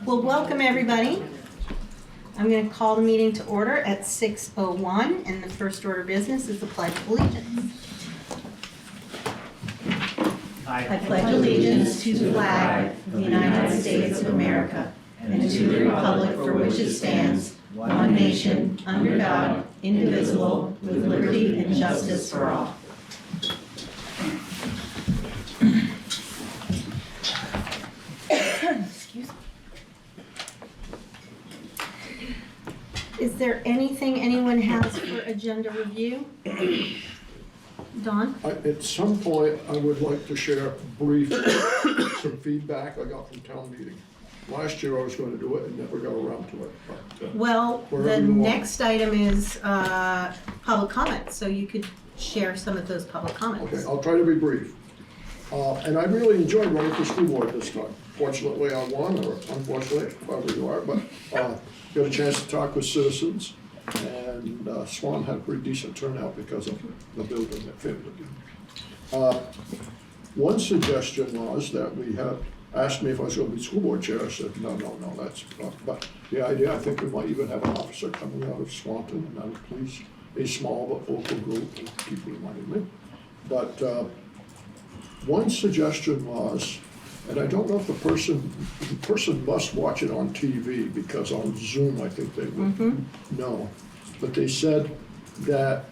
Well, welcome everybody. I'm going to call the meeting to order at 6:01, and the first order of business is the Pledge of Allegiance. I pledge allegiance to the flag of the United States of America and to the republic for which it stands, one nation, under God, indivisible, with liberty and justice for all. Is there anything anyone has for agenda review? Don? At some point, I would like to share some feedback I got from town meeting. Last year I was going to do it and never got around to it. But, Well, the next item is public comments, so you could share some of those public comments. Okay, I'll try to be brief. And I really enjoyed running for school board this time. Fortunately, I won, or unfortunately, however you are, but got a chance to talk with citizens. And Swan had a pretty decent turnout because of the building that fitted it. One suggestion was that we had asked me if I was going to be school board chair. I said, no, that's not. But the idea, I think we might even have an officer coming out of Swanton, and I'm pleased, a small but vocal group, and keep reminding me. But one suggestion was, and I don't know if the person must watch it on TV, because on Zoom I think they would know. But they said that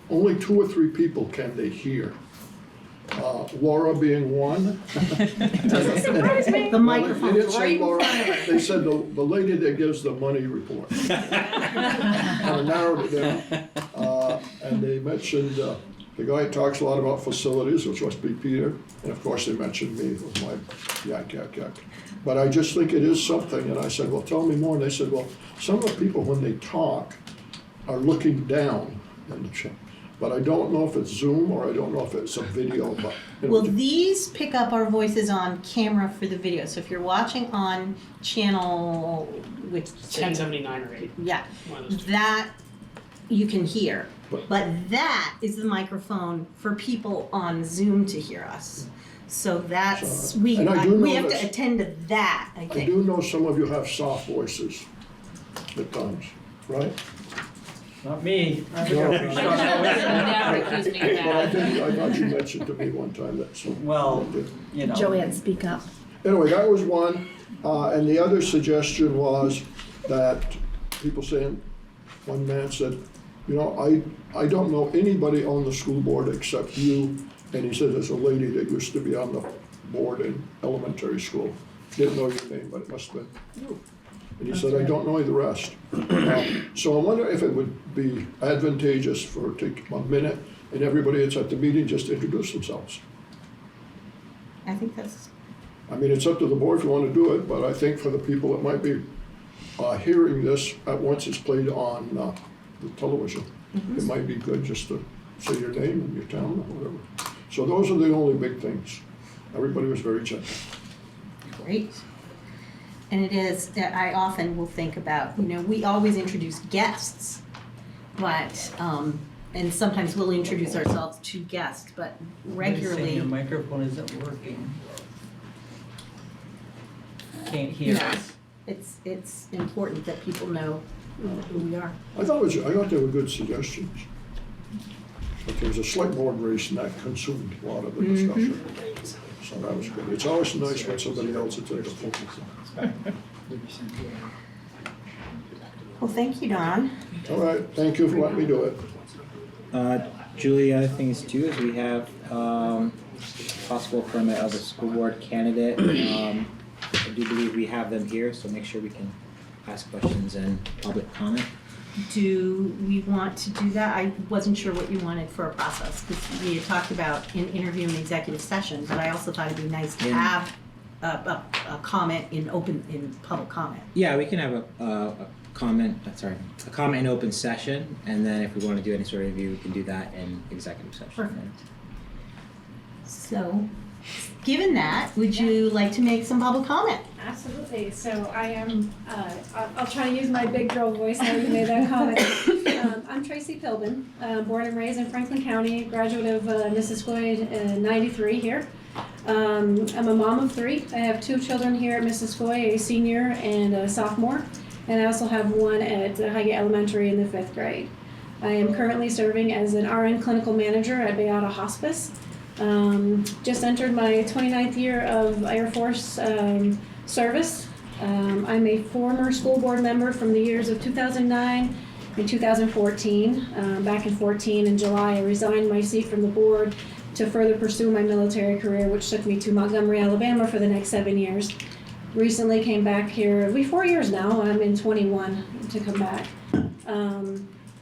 only 2 or 3 people can they hear. Laura being one. Doesn't surprise me. The microphone's right in front of her. They said the lady that gives the money report. Kind of narrowed it down. And they mentioned the guy who talks a lot about facilities, which must be Peter. And of course they mentioned me with my yak. But I just think it is something. And I said, well, tell me more. And they said, well, some of the people when they talk are looking down in the chat. But I don't know if it's Zoom or I don't know if it's a video. But, well, these pick up our voices on camera for the video. So if you're watching on channel, which 1079 or 8. Yeah, One of those two. that you can hear. But that is the microphone for people on Zoom to hear us. So that's, we have to attend to that, I think. I do know some of you have soft voices at times, right? Not me. No. But I thought you mentioned to me one time that some. Well, you know. Joanne, speak up. Anyway, that was one, and the other suggestion was that people saying, one man said, you know, I don't know anybody on the school board except you, and he said there's a lady that used to be on the board in elementary school. Didn't know your name, but it must have been you. And he said, I don't know the rest. So I wonder if it would be advantageous for take a minute and everybody that's at the meeting just introduce themselves. I think that's. I mean, it's up to the board if you want to do it, but I think for the people that might be hearing this at once it's played on the television, it might be good just to say your name and your town or whatever. So those are the only big things. Everybody was very gentle. Great. And it is, I often will think about, you know, we always introduce guests, but, and sometimes we'll introduce ourselves to guests, but regularly. Your microphone isn't working. Can't hear No, us. it's important that people know who we are. I thought they were good suggestions. But there was a slight board race and that consumed a lot of the discussion. So that was good. It's always nice when somebody else is at the focus. Well, thank you, Don. All right, thank you for letting me do it. Julie, other things too is we have possible appointment of a school board candidate. I do believe we have them here, so make sure we can ask questions and public comment. Do we want to do that? I wasn't sure what you wanted for a process, because we had talked about an interview in executive session, but I also thought it'd be nice to have a comment in public comment. Yeah, we can have a comment in open session, and then if we want to do any sort of review, we can do that in executive session. Perfect. So, given that, would you like to make some public comment? Absolutely. So I am, I'll try to use my big girl voice now you made that comment. I'm Tracy Pilbin, born and raised in Franklin County, graduate of Missisquoi in '93 here. I'm a mom of 3. I have 2 children here at Missisquoi, a senior and a sophomore, and I also have one at Highgate Elementary in the 5th grade. I am currently serving as an RN clinical manager at Beata Hospice. Just entered my 29th year of Air Force service. I'm a former school board member from the years of 2009 and 2014. Back in 14, in July, I resigned my seat from the board to further pursue my military career, which took me to Montgomery, Alabama for the next 7 years. Recently came back here, it'll be 4 years now, I'm in 21 to come back.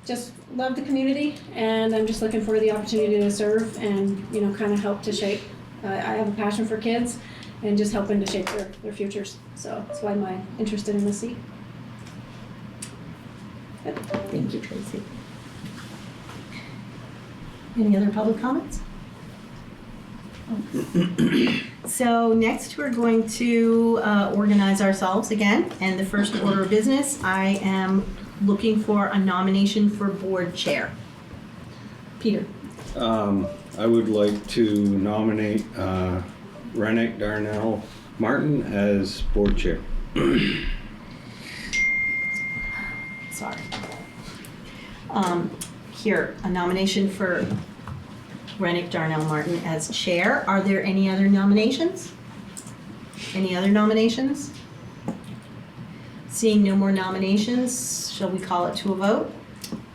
Just love the community, and I'm just looking for the opportunity to serve and, kind of help to shape. I have a passion for kids and just helping to shape their futures. So that's why I'm interested in this seat. Good. Thank you, Tracy. Any other public comments? So next we're going to organize ourselves again, and the first order of business, I am looking for a nomination for board chair. Peter. I would like to nominate Rennick Darnell Martin as board chair. Sorry. Here, a nomination for Rennick Darnell Martin as chair. Are there any other nominations? Any other nominations? Seeing no more nominations, shall we call it to a vote?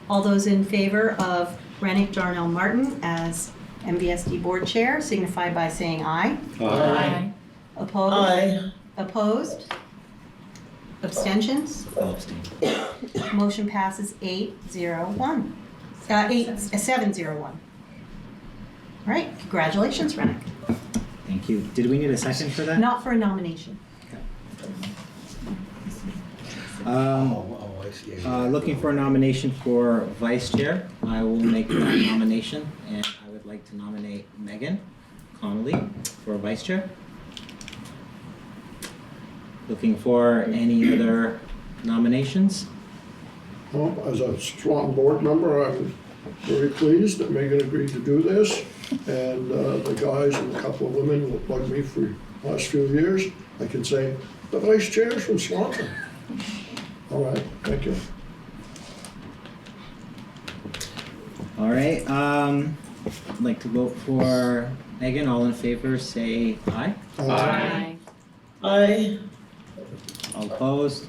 All those in favor of Rennick Darnell Martin as MVSD board chair signify by saying aye. Aye. Opposed? Aye. Opposed? Abstentions? I'll abstain. Motion passes 8-0-1. 7-0-1. All right, congratulations, Rennick. Thank you. Did we need a second for that? Not for a nomination. I see. Looking for a nomination for vice chair. I will make that nomination, and I would like to nominate Megan Connolly for vice chair. Looking for any other nominations? Well, as a strong board member, I'm very pleased that Megan agreed to do this. And the guys and a couple of women who plugged me for the last few years, I can say, the vice chair's from Swanton. All right, thank you. All right, I'd like to vote for Megan. All in favor, say aye. Aye. Aye. All opposed?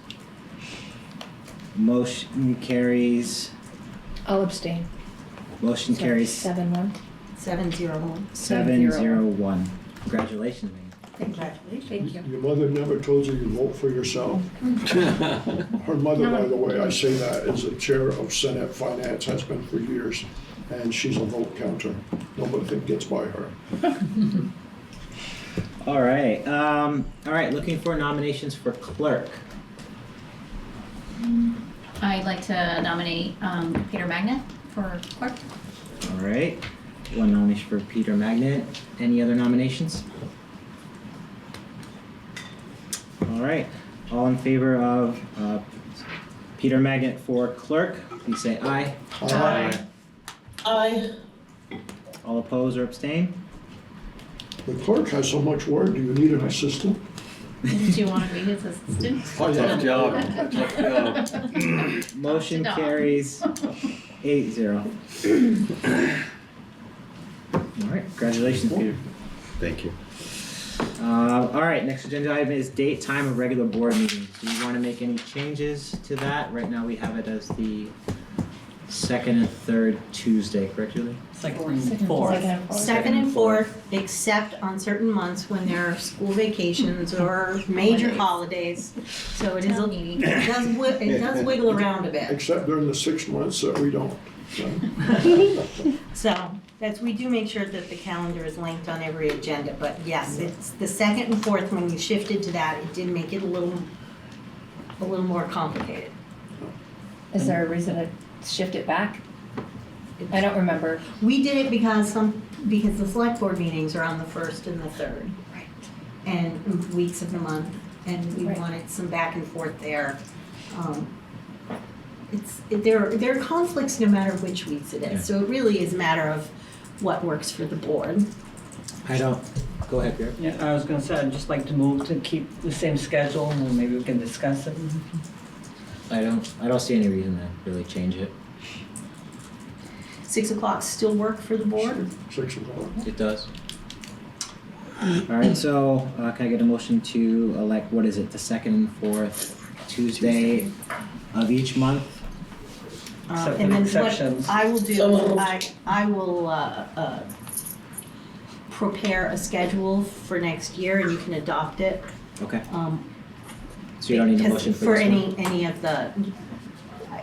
Motion carries. I'll abstain. Motion carries 7-1. 7-0-1. 7-0-1. Congratulations, Megan. Congratulations. Thank you. Your mother never told you you vote for yourself? Her mother, by the way, I say that, is the chair of Senate Finance, has been for years, and she's a vote counter. Nobody gets by her. All right, looking for nominations for clerk. I'd like to nominate Peter Magnet for clerk. All right, one nomination for Peter Magnet. Any other nominations? All right, all in favor of Peter Magnet for clerk, please say aye. Aye. Aye. All opposed or abstain? The clerk has so much work, do you need an assistant? Did you want to be his assistant? Oh, yeah. Tough job. Tough job. Motion Dog. carries 8-0. All right, congratulations, Peter. Thank you. All right, next agenda item is date, time of regular board meetings. Do you want to make any changes to that? Right now we have it as the second and third Tuesday, correct, Julie? Second and fourth. Second and fourth, except on certain months when there are school vacations or major holidays. So it is, Town meeting. it does wiggle around a bit. Except during the 6 months that we don't. So, So we do make sure that the calendar is linked on every agenda, but yes, it's the second and fourth, when we shifted to that, it did make it a little more complicated. Is there a reason to shift it back? I don't remember. We did it because the select board meetings are on the first and the third. Right. And weeks of the month, and we Right. wanted some back and forth there. There are conflicts no matter which weeks it Yeah. is, so it really is a matter of what works for the board. I don't Go ahead, Pierre. Yeah, I was gonna say, I'd just like to move to keep the same schedule and then maybe we can discuss it. I don't see any reason to really change it. 6 o'clock still work for the board? 6 o'clock. It does. All right, so can I get a motion to elect, what is it, the second and fourth Tuesday of each month? Except And for then exceptions. what I will do, So is moved. I will prepare a schedule for next year and you can adopt it. Okay, so you don't need a Because motion for this one? any of the,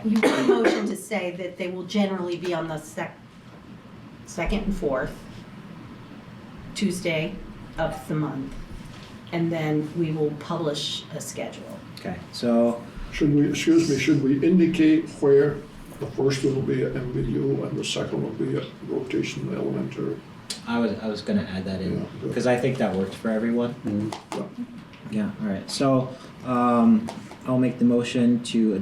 you want a motion to say that they will generally be on the second and fourth Tuesday of the month. And then we will publish a schedule. Okay, so, Should we indicate where the first one will be at MVU and the second will be at rotation elementary? I was gonna add that in, Yeah, good. because I think that works for everyone. Yeah. Yeah, all right, so, I'll make the motion to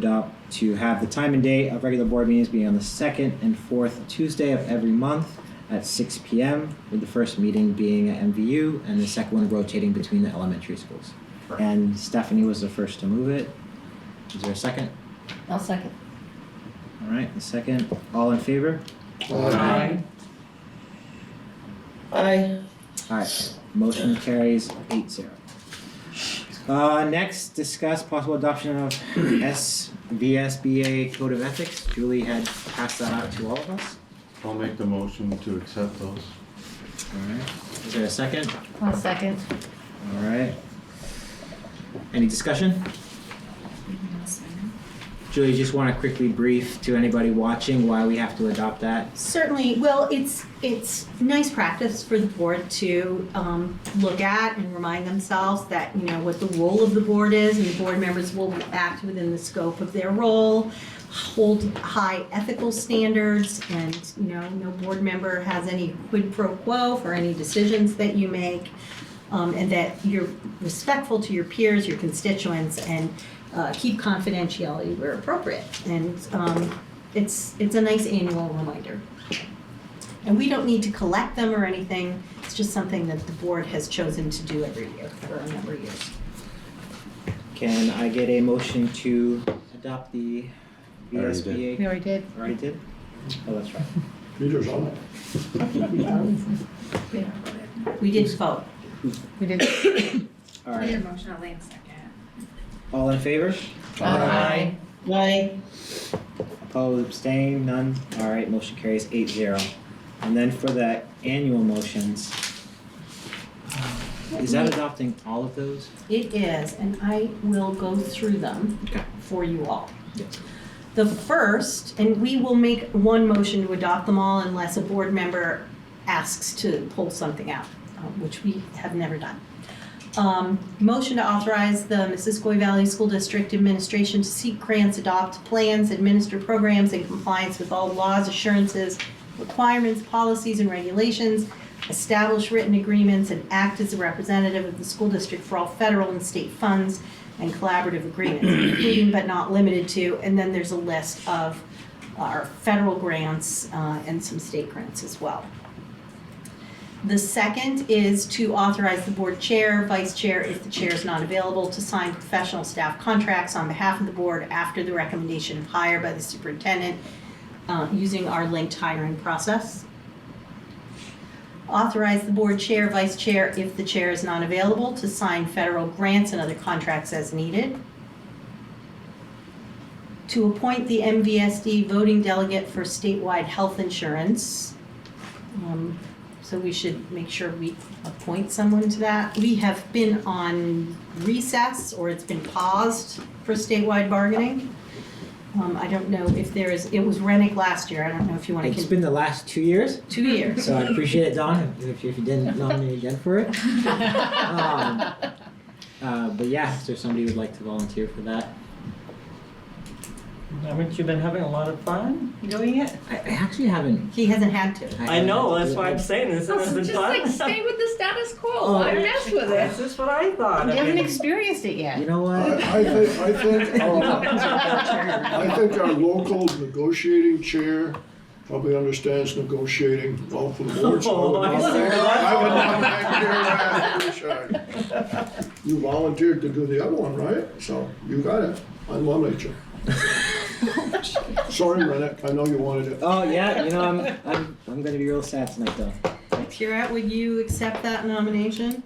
have the time and date of regular board meetings being on the second and fourth Tuesday of every month at 6 p.m., with the first meeting being at MVU and the second one rotating between the elementary schools. And Stephanie was the first to move it. Is there a second? I'll second. All right, a second. All in favor? Aye. Aye. All right, motion carries 8-0. Next, discuss possible adoption of MVSD Code of Ethics. Julie had passed that out to all of us. I'll make the motion to accept those. All right, is there a second? I'll second. All right. Any discussion? Julie, you just want to quickly brief to anybody watching why we have to adopt that? Certainly, well, it's nice practice for the board to look at and remind themselves that, you know, what the role of the board is, and the board members will act within the scope of their role, hold high ethical standards, and, you know, no board member has any quid pro quo for any decisions that you make, and that you're respectful to your peers, your constituents, and keep confidentiality where appropriate. And it's a nice annual reminder. And we don't need to collect them or anything. It's just something that the board has chosen to do every year for a number of years. Can I get a motion to adopt the Already did. VSBA? We already did. Already did? Oh, that's right. Peter's on it. We did vote. We did. All right, motion, I'll second. all in favor? Aye. Aye. Opposed, abstained, none? All right, motion carries 8-0. And then for the annual motions, is that adopting all of those? It is, and I will go through them Okay. for you all. Yes. The first, and we will make one motion to adopt them all unless a board member asks to pull something out, which we have never done. Motion to authorize the Missisquoi Valley School District administration to seek grants, adopt plans, administer programs in compliance with all laws, assurances, requirements, policies, and regulations, establish written agreements, and act as a representative of the school district for all federal and state funds and collaborative agreements, including but not limited to, and then there's a list of our federal grants and some state grants as well. The second is to authorize the board chair, vice chair, if the chair is not available, to sign professional staff contracts on behalf of the board after the recommendation of hire by the superintendent using our linked hiring process. Authorize the board chair, vice chair, if the chair is not available, to sign federal grants and other contracts as needed. To appoint the MVSD voting delegate for statewide health insurance. So we should make sure we appoint someone to that. We have been on recess, or it's been paused for statewide bargaining. I don't know if there is, it was Rennick last year, I don't know if you want to. It's been the last 2 years, 2 years. so I appreciate it, Dawn, if you didn't nominate again for it. But yeah, is there somebody who would like to volunteer for that? Haven't you been having a lot of fun doing it? I actually haven't. He hasn't had to. I know, that's why I'm saying this hasn't been Just fun. like stay with the status quo. Oh, Why mess with That's it? just what I thought. You I haven't mean, experienced it yet. You know what? I think our local negotiating chair probably understands negotiating well for the board, so Oh, I would I nominate- see. I would nominate Peter Rad. You volunteered to do the other one, right? So you got it. I nominate you. Sorry, Rennet, I know you wanted it. Oh, yeah, you know, I'm gonna be real sad tonight though. Pierrette, would you accept that nomination?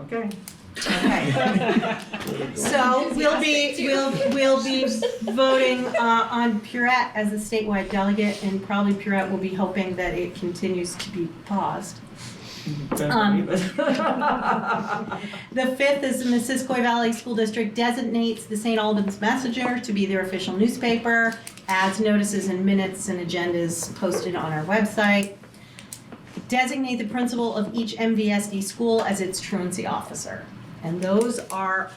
Okay. Okay. So we'll be voting on Pierrette as a statewide delegate, and probably Pierrette will be hoping that it continues to be paused. The fifth is the Missisquoi Valley School District designates the St. Albans Messenger to be their official newspaper, adds notices and minutes and agendas posted on our website. Designate the principal of each MVSD school as its truancy officer. And those are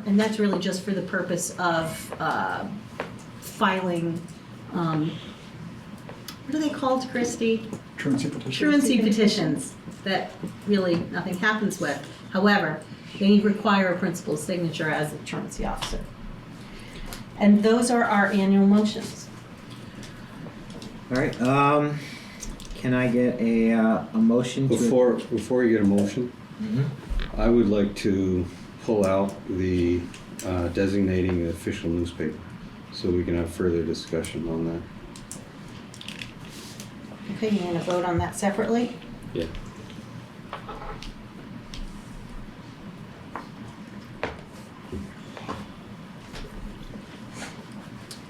and that's really just for the purpose of filing, what are they called, Christy? Truancy petitions that really nothing happens with. However, they require a principal's signature as a truancy officer. And those are our annual motions. All right, can I get a motion to? Before you get a motion, Mhm. I would like to pull out the designating the official newspaper, so we can have further discussion on that. Okay, you want to vote on that separately? Yeah.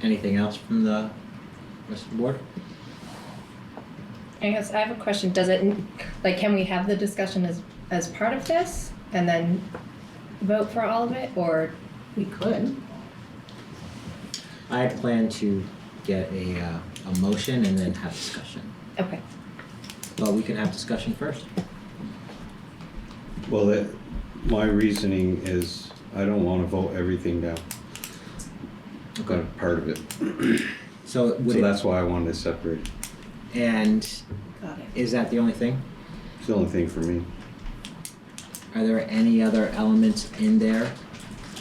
Anything else from the rest of the board? I guess I have a question. Does it, like, can we have the discussion as part of this and then vote for all of it, or? We could. I plan to get a motion and then have discussion. Okay. Well, we can have discussion first. Well, my reasoning is I don't want to vote everything down. Okay. Part of it. So So that's why I wanted to separate it. And Got it. is that the only thing? It's the only thing for me. Are there any other elements in there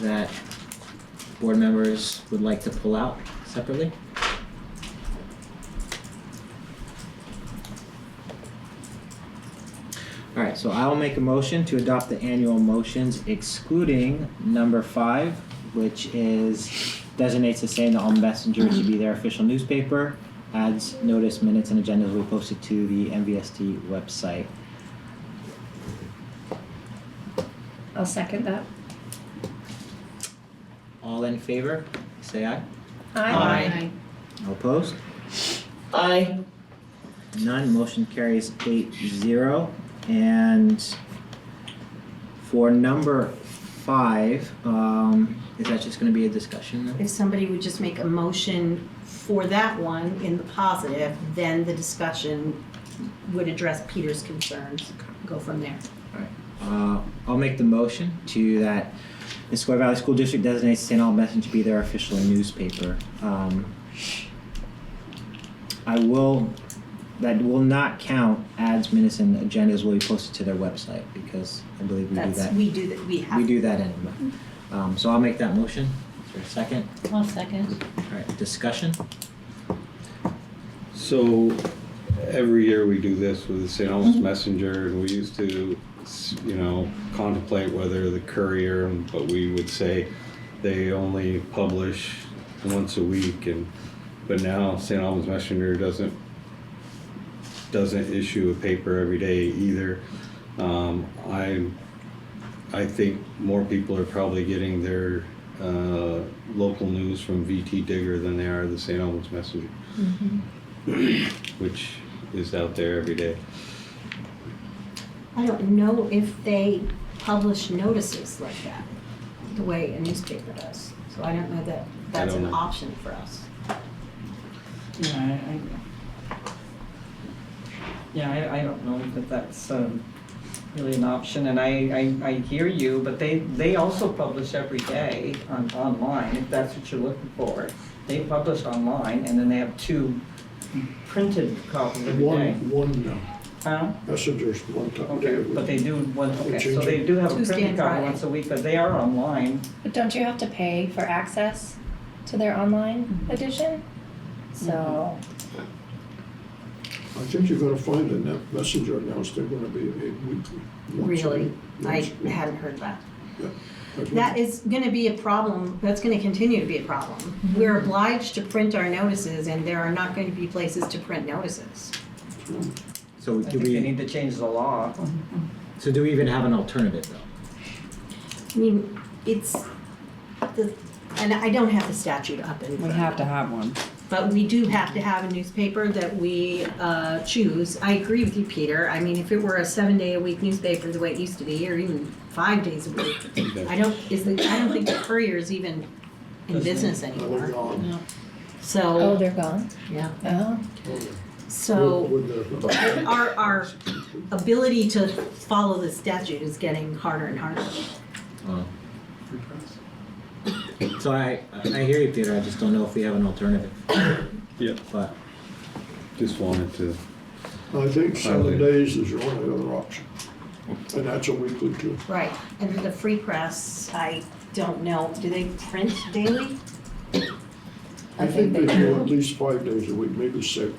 that board members would like to pull out separately? All right, so I will make a motion to adopt the annual motions excluding number 5, which is designates the St. Albans Messenger to be their official newspaper, adds notice, minutes, and agendas will be posted to the MVSD website. I'll second that. All in favor, say aye. Aye. All opposed? Aye. None, motion carries 8-0. And for number 5, is that just gonna be a discussion then? If somebody would just make a motion for that one in the positive, then the discussion would address Peter's concerns, go from there. I'll make the motion to that Missisquoi Valley School District designates St. Albans Messenger to be their official newspaper. That will not count ads, minutes, and agendas will be posted to their website because I believe we do that. We do that, we have. We do that anyway. So I'll make that motion. Is there a second? I'll second. All right, discussion? So every year we do this with the St. Albans Messenger, and we used to, contemplate whether the Courier, but we would say they only publish once a week, but now St. Albans Messenger doesn't issue a paper every day either. I think more people are probably getting their local news from VT Digger than they are the St. Albans Messenger, which is out there every day. I don't know if they publish notices like that, the way a newspaper does. So I don't know that that's don't an know. option for us. I don't know that that's really an option, and I hear you, but they also publish every day online, if that's what you're looking for. They publish online, and then they have 2 printed copies every day. One now. Huh? Messengers, one time. Okay, but they do one, okay, so change they do have a Tuesday printed and copy Friday. once a week, but they are online. But don't you have to pay for access to their online edition? So, I think you're gonna find in that messenger announced they're gonna be a weekly. Really? I once a week. hadn't heard that. Yeah. That is gonna be a problem, that's gonna continue to be a problem. We're obliged to print our notices, and there are not going to be places to print notices. So I do think they we, need to change the law. so do we even have an alternative though? I mean, it's, and I don't have the statute up in We front. have to have one. But we do have to have a newspaper that we choose. I agree with you, Peter. I mean, if it were a 7-day-a-week newspaper the way it used to be, or even 5 days a week, I don't think the Courier is even in business Now they're anymore. gone. Oh, So, they're gone? yeah. Oh. So With the- our ability to follow the statute is getting harder and harder. So I hear you, Peter, I just don't know if we have an alternative. Yep. But, Just wanted to, I think 7 Highly. days is your only other option. And that's a weekly too. Right. And the Free Press, I don't know, do they print daily? I think they do at least 5 days a week, maybe 6.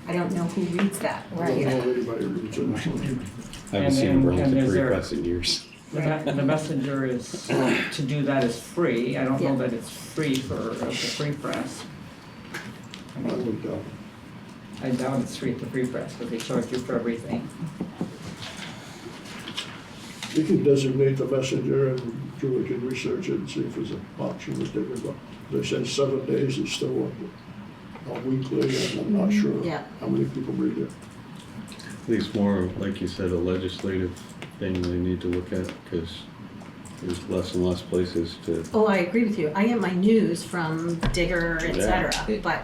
I don't know who reads that. I don't know if anybody reads it. I haven't And seen a then- and Burlington is Free there- Press in years. The messenger is, to do that is free. I don't know Yeah. that it's free for the free press. I I mean, would, I doubt it's free at the free press, but they charge you for everything. you can designate the messenger and Julie can research it and see if there's an option with different, but they say 7 days is still a weekly, and I'm not sure Yeah. how many people read it. I think it's more, like you said, a legislative thing they need to look at, because there's less and less places to, Oh, I agree with you. I get my news from Digger, et Yeah. cetera, but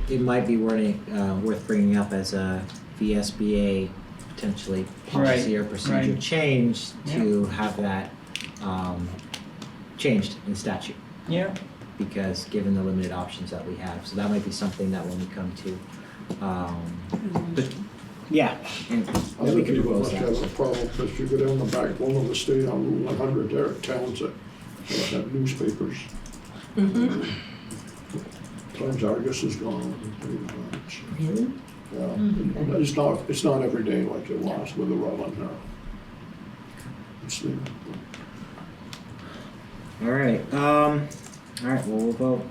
it might be worth bringing up as a VSBA potentially policy or procedure right. change to have that changed in statute, Yeah. because given the limited options that we have, so that might be something that when we come to, but, yeah, and that we Other could people propose must that. have a problem, because you go down the backbone of the state on Route 100, there are towns that have newspapers. Times Argus is gone. really? Yeah, it's not every day like it was with the Rutland Herald. It's the, All right, well, we'll vote.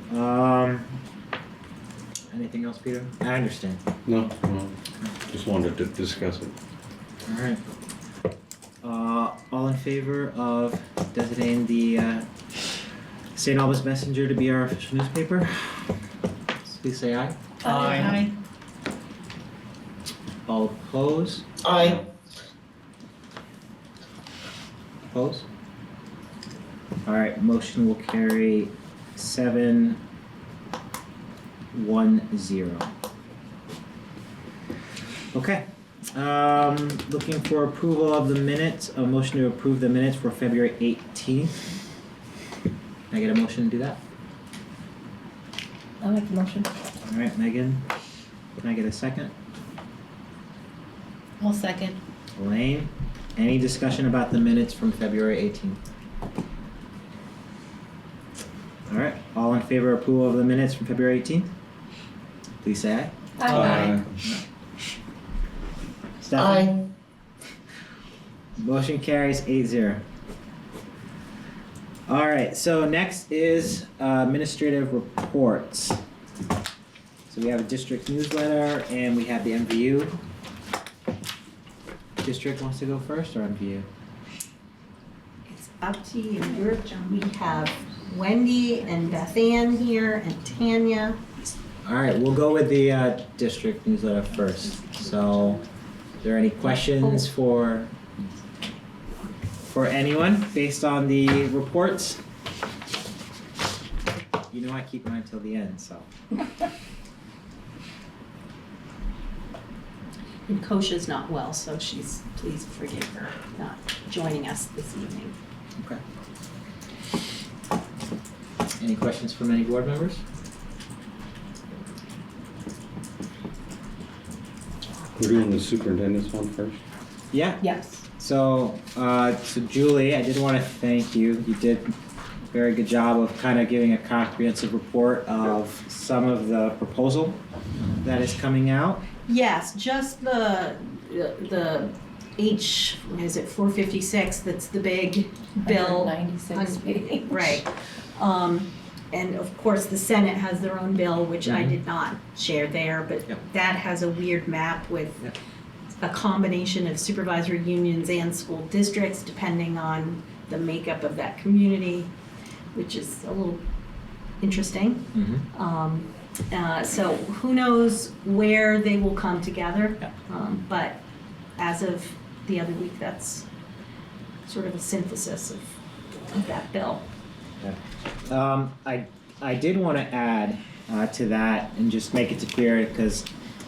Anything else, Peter? I understand. no, just wanted to discuss it. All right. All in favor of designating the St. Albans Messenger to be our official newspaper? Please say aye. Aye. All opposed? Aye. Opposed? All right, motion will carry 7-1-0. Okay, looking for approval of the minutes, a motion to approve the minutes for February 18th. Can I get a motion to do that? I'll make the motion. All right, Megan, can I get a second? I'll second. Elaine, any discussion about the minutes from February 18th? All right, all in favor of approval of the minutes from February 18th? Please say aye. Stephanie? Motion carries 8-0. All right, so next is administrative reports. So we have a district newsletter and we have the MVU. District wants to go first or MVU? It's up to you. We have Wendy and Beth Ann here and Tanya. All right, we'll go with the district newsletter first. So, are there any questions for anyone based on the reports? You know I keep mine till the end, so. And Kosha's not well, so please forgive her not joining us this evening. Okay. Any questions from any board members? We're doing the superintendent's one first? Yeah. Yes. So Julie, I did want to thank you. You did very good job of kind of giving a comprehensive report of some of the proposal that is coming out. Yes, just the what is it, 456, that's the big bill. 96 page. Right. And of course, the Senate has their own bill, which I did not share there, but Yep. that has a weird map with Yep. a combination of supervisory unions and school districts, depending on the makeup of that community, which is a little interesting. So who knows where they will come together, but as of the other week, that's sort of a synthesis of that bill. I did want to add to that and just make it clear, because,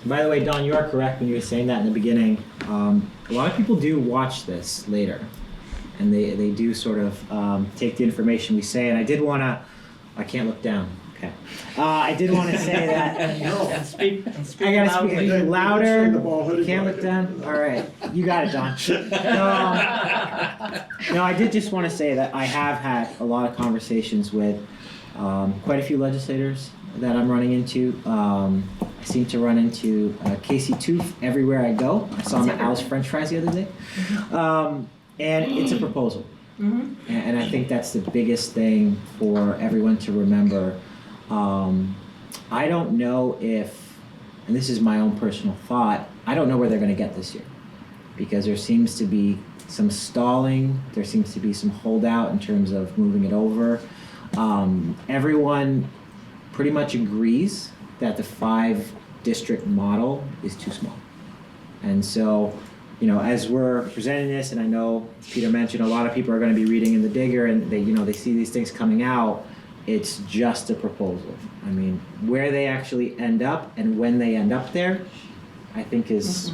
by the way, Don, you are correct when you were saying that in the beginning. A lot of people do watch this later, and they do sort of take the information we say, and I did want to, I can't look down, okay. I did want to say that. And speak I gotta speak loudly. a little louder. Swing the ball, hit it Can't back. look down. All right, you got it, Don. No, I did just want to say that I have had a lot of conversations with quite a few legislators that I'm running into. I seem to run into Casey Tooth everywhere I go. I saw him at Al's French Fries the other day, and it's a proposal. And I think that's the biggest thing for everyone to remember. I don't know if, and this is my own personal thought, I don't know where they're going to get this year, because there seems to be some stalling, there seems to be some holdout in terms of moving it over. Everyone pretty much agrees that the 5-district model is too small. And so, you know, as we're presenting this, and I know Peter mentioned a lot of people are going to be reading in the Digger, and they see these things coming out. It's just a proposal. I mean, where they actually end up and when they end up there, I think is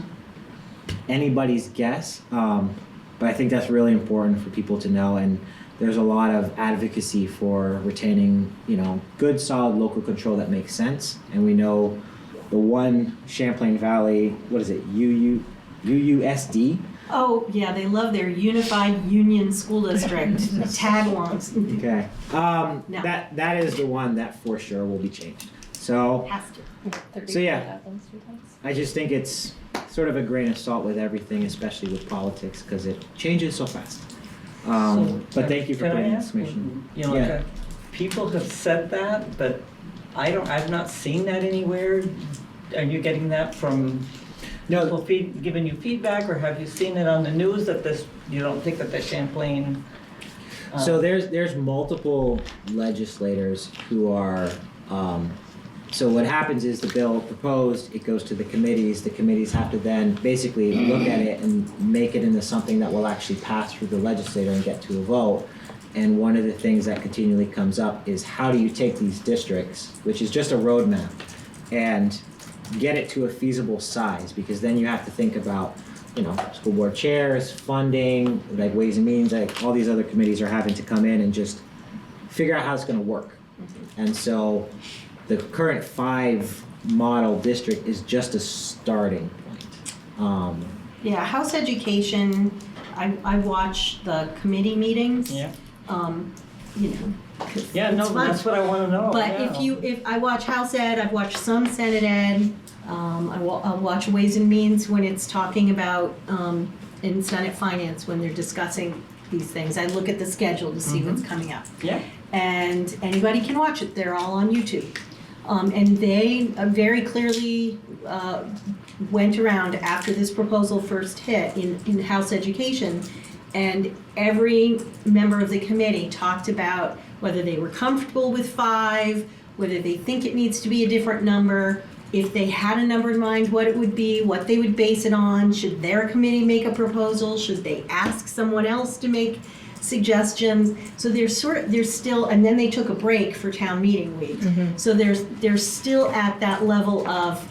anybody's guess. But I think that's really important for people to know, and there's a lot of advocacy for retaining, you know, good, solid local control that makes sense. And we know the one Champlain Valley, what is it, UUSD? Oh, yeah, they love their Unified Union School District taglines. Okay. No. That is the one that for sure will be changed. So Has to. So, yeah. I just think it's sort of a grain of salt with everything, especially with politics, because it changes so fast. But thank you for Can I putting ask, information. you know, Yeah. people have said that, but I've not seen that anywhere. Are you getting that from No, people giving you feedback, or have you seen it on the news that you don't think that the Champlain? so there's multiple legislators who are, so what happens is the bill proposed, it goes to the committees have to then basically look at it and make it into something that will actually pass through the legislator and get to a vote. And one of the things that continually comes up is how do you take these districts, which is just a roadmap, and get it to a feasible size, because then you have to think about, you know, school board chairs, funding, like Ways and Means, like all these other committees are having to come in and just figure out how it's gonna work. And so the current 5 model district is just a starting point. Yeah, House Education, I watch the committee meetings. Yeah. You know, 'cause Yeah, no, it's fun. that's what I want to know. But yeah. if I watch House Ed, I've watched some Senate Ed, I'll watch Ways and Means when it's talking about, in Senate Finance, when they're discussing these things. I look at the schedule to see what's coming up. Yeah. And anybody can watch it, they're all on YouTube. And they very clearly went around after this proposal first hit in House Education, and every member of the committee talked about whether they were comfortable with 5, whether they think it needs to be a different number, if they had a number in mind, what it would be, what they would base it on, should their committee make a proposal, should they ask someone else to make suggestions. So there's still, and then they took a break for town meeting week. So there's still at that level of,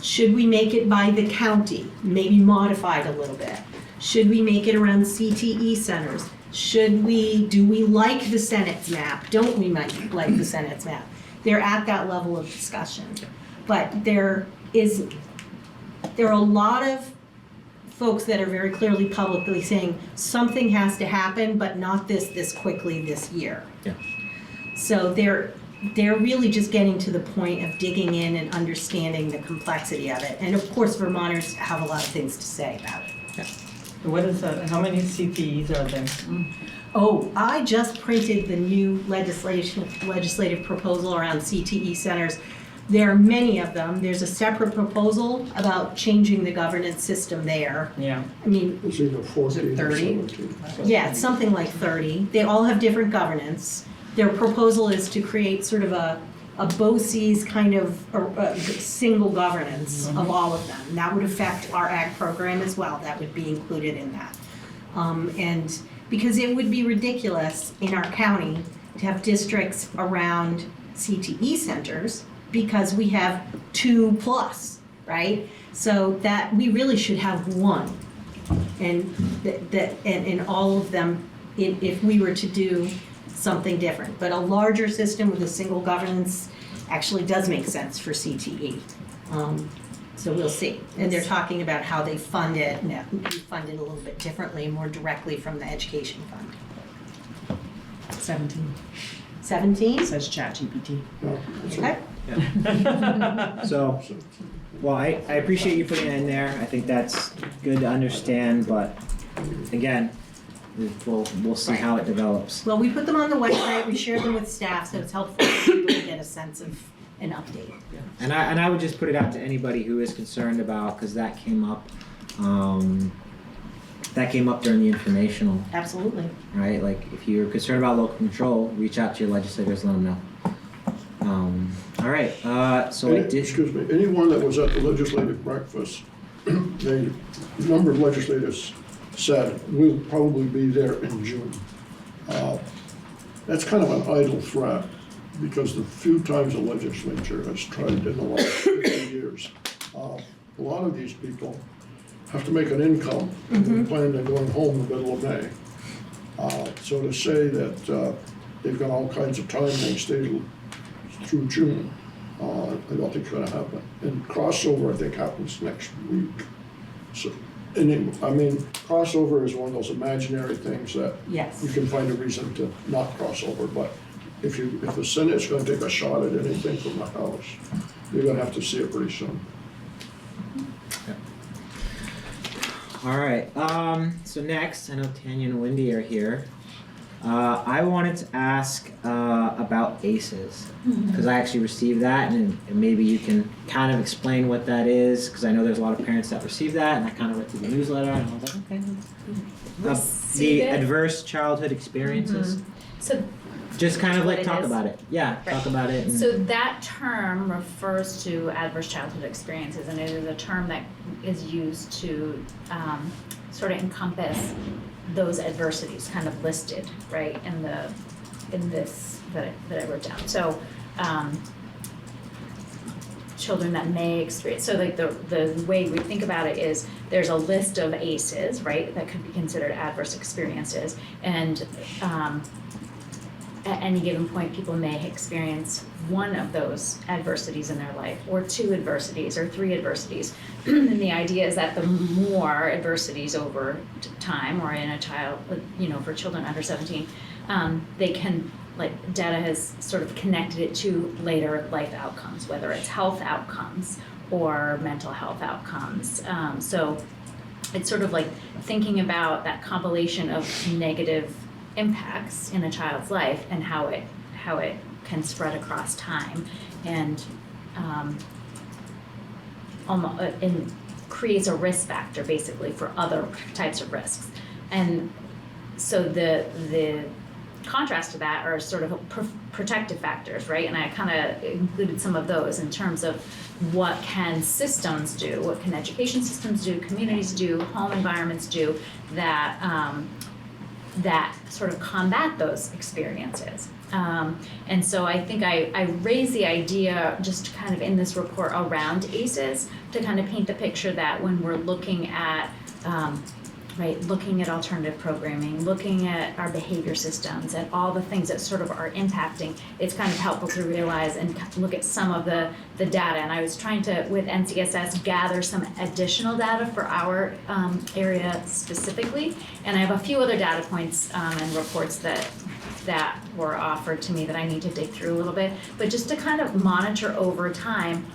should we make it by the county, maybe modified a little bit? Should we make it around CTE centers? Do we like the Senate's map? Don't we like the Senate's map? They're at that level of discussion. But there are a lot of folks that are very clearly publicly saying something has to happen, but not this quickly this year. Yeah. So they're really just getting to the point of digging in and understanding the complexity of it. And of course, Vermonters have a lot of things to say about it. What is that, how many CTEs are there? Oh, I just printed the new legislative proposal around CTE centers. There are many of them. There's a separate proposal about changing the governance system there. Yeah. I mean, It's either 14 or 30? 17. yeah, it's something like 30. They all have different governance. Their proposal is to create sort of a BOCES kind of a single governance of all of them. And that would affect our ag program as well. That would be included in that. And because it would be ridiculous in our county to have districts around CTE centers because we have 2+, right? So that we really should have one. And and all of them, if we were to do something different. But a larger system with a single governance actually does make sense for CTE. So we'll see. And they're talking about how they fund it, and that we fund it a little bit differently, more directly from the education fund. 17, 17? says ChatGPT. No, that's right. Okay. So, well, I appreciate you putting it in there. I think that's good to understand, but again, we'll see how it develops. Well, we put them on the website, we shared them with staff, so it's helpful for people to get a sense of an update. And I would just put it out to anybody who is concerned about, because that came up during the informational, Absolutely. right? Like, if you're concerned about local control, reach out to your legislators, let them know. All right, so I did. Excuse me, anyone that was at the legislative breakfast, a number of legislators said we'll probably be there in June. That's kind of an idle threat, because the few times the legislature has tried in the last 50 years, a lot of these people have to make an income and plan on going home in the middle of May. So to say that they've got all kinds of time, they stay through June, I don't think it's gonna happen. And crossover, I think, happens next week. So, crossover is one of those imaginary things that Yes. you can find a reason to not cross over, but if the Senate's gonna take a shot at anything from the House, you're gonna have to see it pretty soon. All right, so next, I know Tanya and Wendy are here. I wanted to ask about ACEs, because I actually received that, and maybe you can kind of explain what that is, because I know there's a lot of parents that receive that, and I kind of read through the newsletter, and I was like, okay. The Receive it? adverse childhood experiences. So Just kind of What like it talk is. about it. Yeah, Right. talk about it. And So that term refers to adverse childhood experiences, and it is a term that is used to sort of encompass those adversities kind of listed, right, in this that I wrote down. So children that may experience, so like the way we think about it is there's a list of ACEs, right, that could be considered adverse experiences, and at any given point, people may experience one of those adversities in their life, or two adversities, or three adversities. And the idea is that the more adversities over time, or in a child, for children under 17, they can, like data has sort of connected it to later life outcomes, whether it's health outcomes or mental health outcomes. So it's sort of like thinking about that compilation of negative impacts in a child's life and how it can spread across time, and and creates a risk factor basically for other types of risks. And so the contrast to that are sort of protective factors, right? And I kind of included some of those in terms of what can systems do, what can education systems do, communities do, home environments do that that sort of combat those experiences. And so I think I raised the idea just kind of in this report around ACEs to kind of paint the picture that when we're looking at right, looking at alternative programming, looking at our behavior systems and all the things that sort of are impacting, it's kind of helpful to realize and look at some of the data. And I was trying to, with NCSS, gather some additional data for our area specifically. And I have a few other data points and reports that were offered to me that I need to dig through a little bit. But just to kind of monitor over time,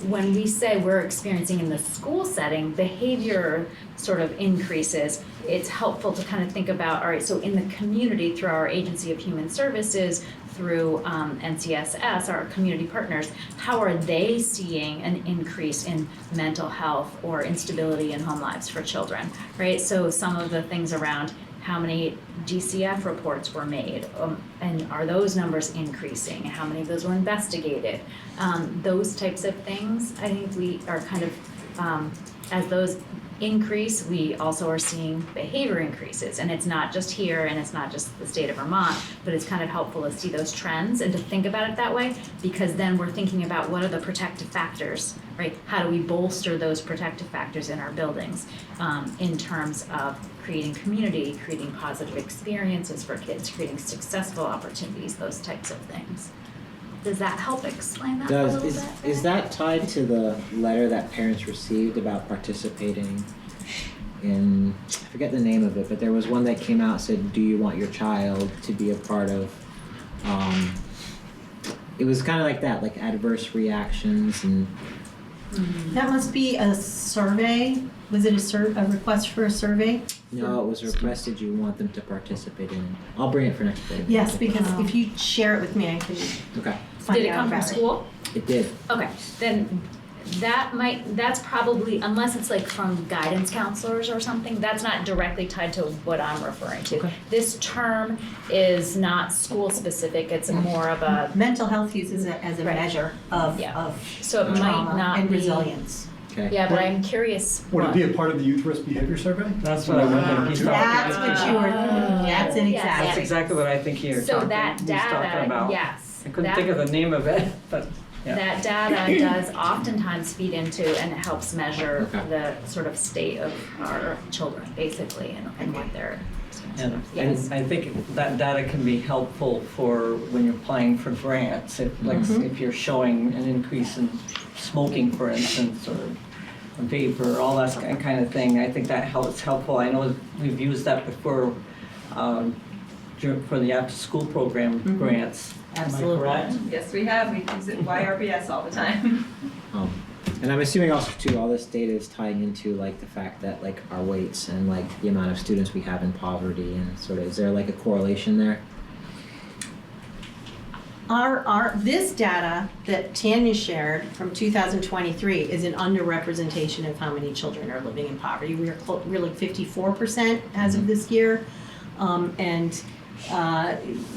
when we say we're experiencing in the school setting behavior sort of increases, it's helpful to kind of think about, all right, so in the community through our Agency of Human Services, through NCSS, our community partners, how are they seeing an increase in mental health or instability in home lives for children, right? So some of the things around how many DCF reports were made, and are those numbers increasing? How many of those were investigated? Those types of things, I think we are kind of, as those increase, we also are seeing behavior increases. And it's not just here, and it's not just the state of Vermont, but it's kind of helpful to see those trends and to think about it that way, because then we're thinking about what are the protective factors, right? How do we bolster those protective factors in our buildings in terms of creating community, creating positive experiences for kids, creating successful opportunities, those types of things. Does that help explain that a little bit? Is that tied to the letter that parents received about participating in, I forget the name of it, but there was one that came out and said, do you want your child to be a part of, it was kind of like that, like adverse reactions and. That must be a survey. Was it a request for a survey? No, it was requested you want them to participate in it. I'll bring it for next day. Yes, because if you share it with me, I can Okay. find Did it out come from about it. school? It did. Okay, then that's probably, unless it's like from guidance counselors or something, that's not directly tied to what I'm referring to. Okay. This term is not school specific, it's more of a, Mental health uses it as a Right. measure of so it might trauma not and be. resilience. Okay. Yeah, but I'm curious Would it what. be a part of the youth risk behavior survey? That's what I wondered. He's That's talking- what you were, that's it Yes. exactly. That's exactly what I think he's So talking, that he's talking data, about. yes. I couldn't that- think of the name of it, but yeah. That data does oftentimes feed into and it helps measure Okay. the sort of state of our children, basically, and what they're. And Yes. I think that data can be helpful for when you're applying for grants, if if you're showing an increase in smoking, for instance, or vapor, all that kind of thing. I think that it's helpful. I know we've used that before for the after-school program grants. Absolutely. Am I correct? Yes, we have. We use it in YRBS all the time. And I'm assuming also too, all this data is tying into like the fact that like our weights and like the amount of students we have in poverty and sort of, is there like a correlation there? This data that Tanya shared from 2023 is an underrepresentation of how many children are living in poverty. We're like 54% as of this year.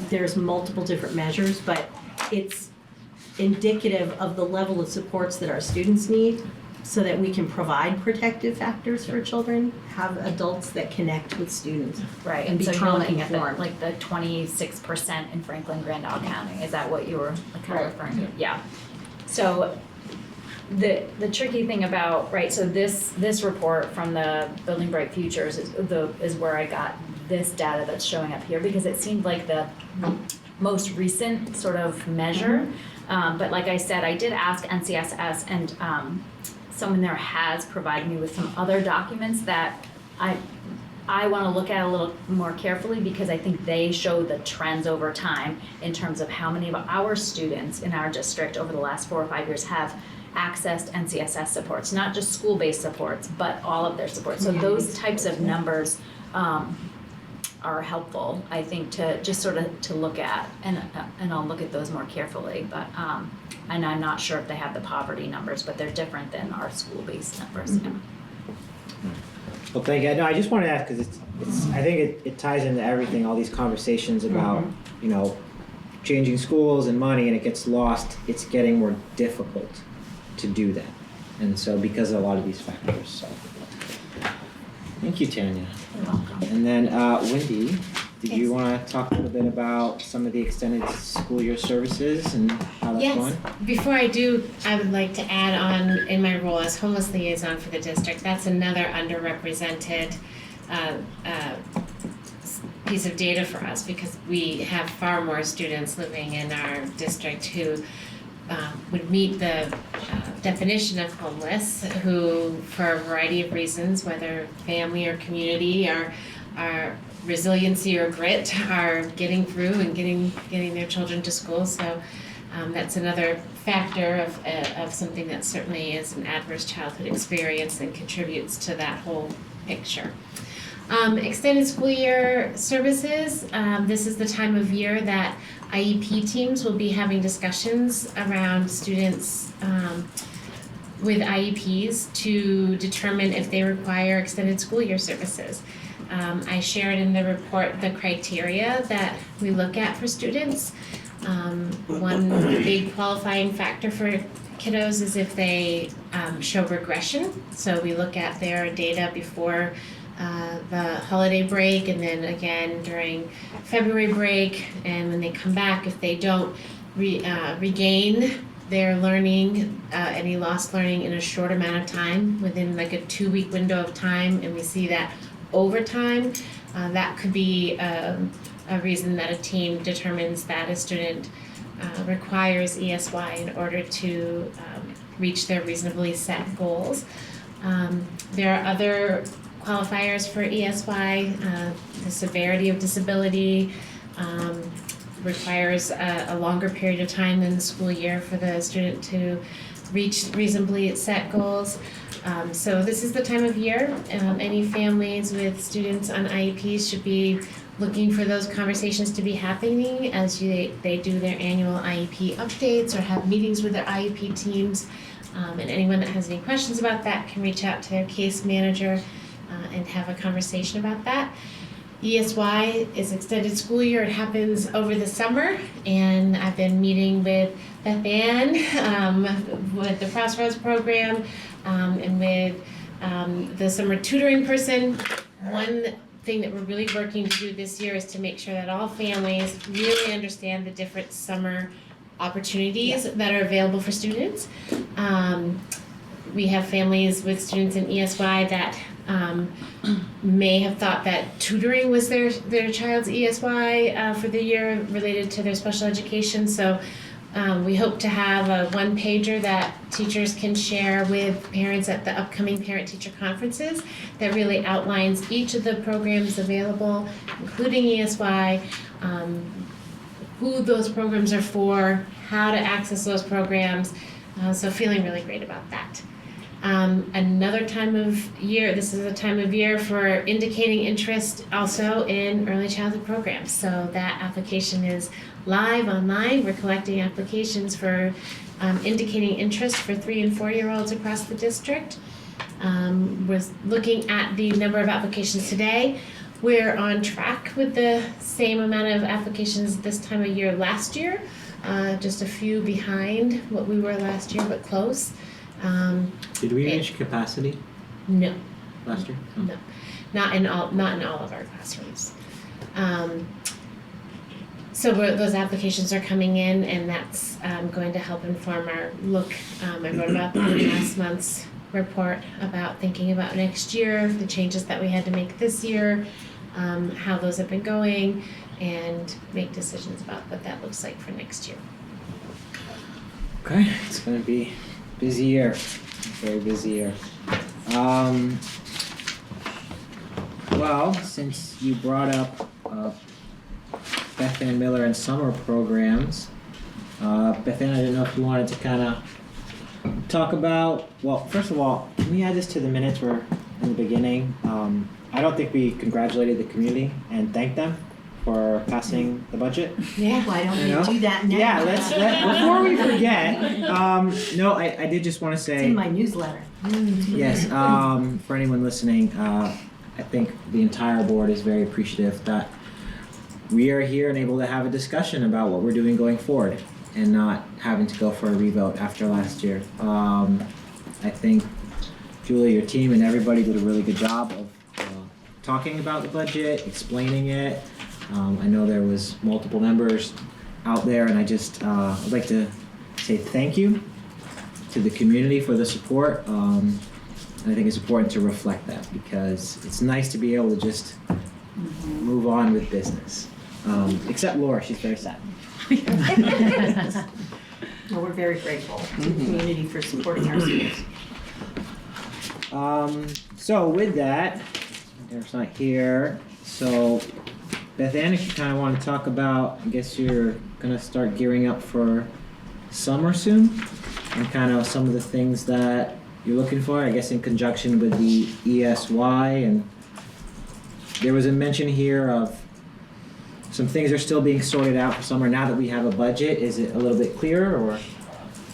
There's multiple different measures, but it's indicative of the level of supports that our students need so that we can provide protective factors for children, have adults that connect with students. Right, and be so you're trauma looking at the, informed. like the 26% in Franklin Grand Isle County, is that what you were kind of referring to? Yeah. So the tricky thing about, right, so this report from the Building Bright Futures is where I got this data that's showing up here, because it seemed like the most recent sort of measure. But like I said, I did ask NCSS, and someone there has provided me with some other documents that I want to look at a little more carefully, because I think they show the trends over time in terms of how many of our students in our district over the last 4 or 5 years have accessed NCSS supports, not just school-based supports, but all of their supports. So those types of numbers are helpful, I think, to just sort of to look at, and I'll look at those more carefully. But and I'm not sure if they have the poverty numbers, but they're different than our school-based numbers. Yeah. Well, thank you. No, I just wanted to ask because it's I think it ties into everything. All these conversations about you know changing schools and money, and it gets lost. It's getting more difficult to do that, and so because of a lot of these factors. So, thank you, Tanya. You're welcome. And then Wendy, did you want to talk a little bit about some of the extended school year services and how that's going? Before I do, I would like to add on in my role as homeless liaison for the district. That's another underrepresented piece of data for us because we have far more students living in our district who would meet the definition of homeless, who for a variety of reasons, whether family or community or resiliency or grit, are getting through and getting their children to school. So that's another factor of something that certainly is an adverse childhood experience and contributes to that whole picture. Extended school year services, this is the time of year that IEP teams will be having discussions around students with IEPs to determine if they require extended school year services. I shared in the report the criteria that we look at for students. One big qualifying factor for kiddos is if they show regression. So we look at their data before the holiday break and then again during February break, and when they come back, if they don't regain their learning, any lost learning in a short amount of time, within like a 2-week window of time, and we see that over time, that could be a reason that a team determines that a student requires ESY in order to reach their reasonably set goals. There are other qualifiers for ESY. The severity of disability requires a longer period of time than the school year for the student to reach reasonably set goals. So this is the time of year. Any families with students on IEPs should be looking for those conversations to be happening as they do their annual IEP updates or have meetings with their IEP teams. And anyone that has any questions about that can reach out to their case manager and have a conversation about that. ESY is extended school year. It happens over the summer, and I've been meeting with Beth Ann with the Crossroads program and with the summer tutoring person. One thing that we're really working to do this year is to make sure that all families really understand the different summer opportunities that are available for students. We have families with students in ESY that may have thought that tutoring was their child's ESY for the year related to their special education. So we hope to have a one-pager that teachers can share with parents at the upcoming parent-teacher conferences that really outlines each of the programs available, including ESY, who those programs are for, how to access those programs. So feeling really great about that. Another time of year, this is a time of year for indicating interest also in early childhood programs. So that application is live online. We're collecting applications for indicating interest for 3 and 4-year-olds across the district. We're looking at the number of applications today. We're on track with the same amount of applications this time of year last year, just a few behind what we were last year, but close. Did we reach capacity No, last year? no, not in all of our classrooms. So those applications are coming in, and that's going to help inform our look. I wrote about that in last month's report about thinking about next year, the changes that we had to make this year, how those have been going, and make decisions about what that looks like for next year. Okay, it's gonna be busy year, very busy year. Well, since you brought up Beth Ann Miller and summer programs, Beth Ann, I didn't know if you wanted to kind of talk about, well, first of all, can we add this to the minutes where in the beginning, I don't think we congratulated the community and thanked them for passing the budget. Yeah, why don't we do that now? Yeah, before we forget, no, I did just want to say. It's in my newsletter. Yes, for anyone listening, I think the entire board is very appreciative that we are here and able to have a discussion about what we're doing going forward and not having to go for a revote after last year. I think Julie, your team, and everybody did a really good job of talking about the budget, explaining it. I know there was multiple members out there, and I just I'd like to say thank you to the community for the support. And I think it's important to reflect that because it's nice to be able to just move on with business. Except Laura, she's very sad. Well, we're very grateful to the community for supporting our students. So with that, Derek's not here. So Beth Ann, if you kind of want to talk about, I guess you're going to start gearing up for summer soon and kind of some of the things that you're looking for, I guess in conjunction with the ESY. And there was a mention here of some things are still being sorted out for summer. Now that we have a budget, is it a little bit clearer or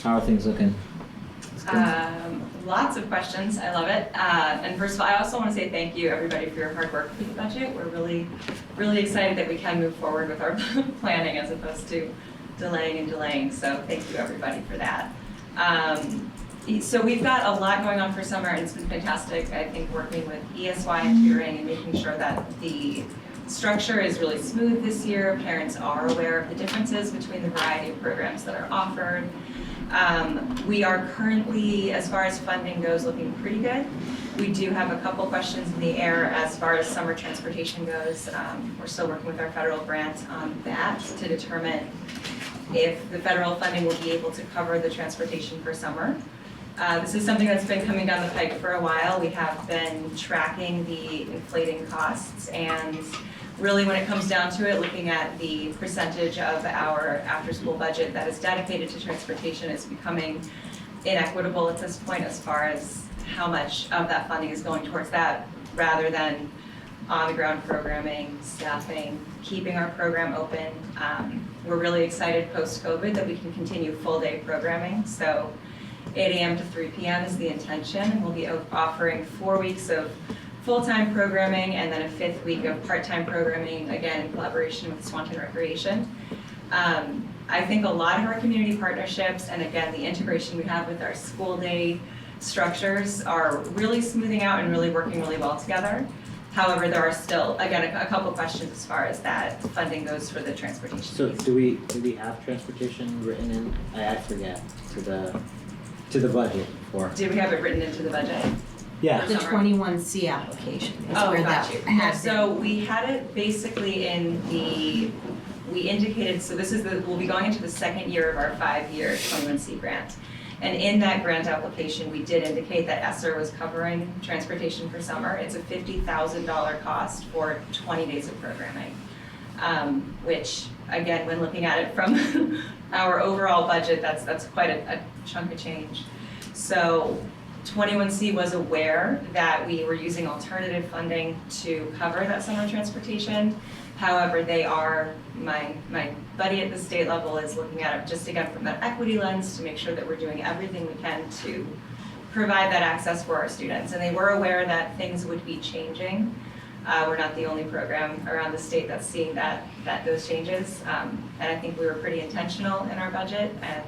how are things looking? Lots of questions. I love it. And first of all, I also want to say thank you, everybody, for your hard work with the budget. We're really, really excited that we can move forward with our planning as opposed to delaying. So thank you, everybody, for that. So we've got a lot going on for summer, and it's been fantastic, I think, working with ESY and tutoring and making sure that the structure is really smooth this year. Parents are aware of the differences between the variety of programs that are offered. We are currently, as far as funding goes, looking pretty good. We do have a couple questions in the air as far as summer transportation goes. We're still working with our federal grant on that to determine if the federal funding will be able to cover the transportation for summer. This is something that's been coming down the pike for a while. We have been tracking the inflating costs, and really when it comes down to it, looking at the percentage of our after-school budget that is dedicated to transportation is becoming inequitable at this point as far as how much of that funding is going towards that rather than on-the-ground programming, staffing, keeping our program open. We're really excited post-COVID that we can continue full-day programming. So 8 a.m. to 3 p.m. is the intention, and we'll be offering 4 weeks of full-time programming and then a 5th week of part-time programming, again in collaboration with Swanton Recreation. I think a lot of our community partnerships and again the integration we have with our school day structures are really smoothing out and really working really well together. However, there are still, again, a couple questions as far as that funding goes for the transportation. So do we have transportation written in? I forget to the budget for. Did we have it written into the budget? Yeah. The 21C application is Oh, where got that you. had been. So we had it basically in we indicated, so this is we'll be going into the second year of our 5-year 21C grant. And in that grant application, we did indicate that ESSER was covering transportation for summer. It's a $50,000 cost for 20 days of programming, which again, when looking at it from our overall budget, that's quite a chunk of change. So 21C was aware that we were using alternative funding to cover that summer transportation. However, they are, my buddy at the state level is looking at it just again from that equity lens to make sure that we're doing everything we can to provide that access for our students. And they were aware that things would be changing. We're not the only program around the state that's seeing those changes. And I think we were pretty intentional in our budget, and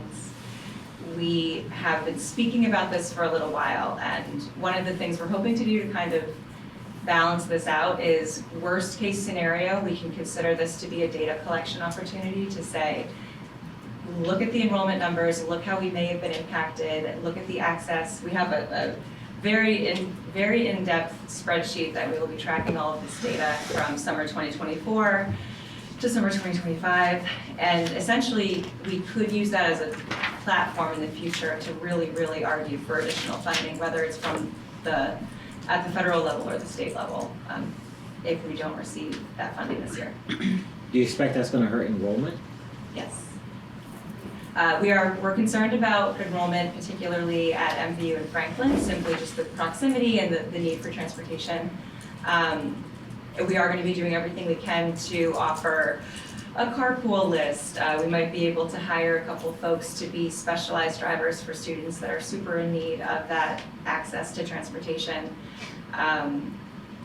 we have been speaking about this for a little while. And one of the things we're hoping to do to kind of balance this out is worst case scenario, we can consider this to be a data collection opportunity to say, look at the enrollment numbers, look how we may have been impacted, look at the access. We have a very in-depth spreadsheet that we will be tracking all of this data from summer 2024 to summer 2025. And essentially, we could use that as a platform in the future to really, really argue for additional funding, whether it's from at the federal level or the state level, if we don't receive that funding this year. Do you expect that's going to hurt enrollment? Yes. We're concerned about enrollment, particularly at MVU and Franklin, simply just the proximity and the need for transportation. We are going to be doing everything we can to offer a carpool list. We might be able to hire a couple folks to be specialized drivers for students that are super in need of that access to transportation.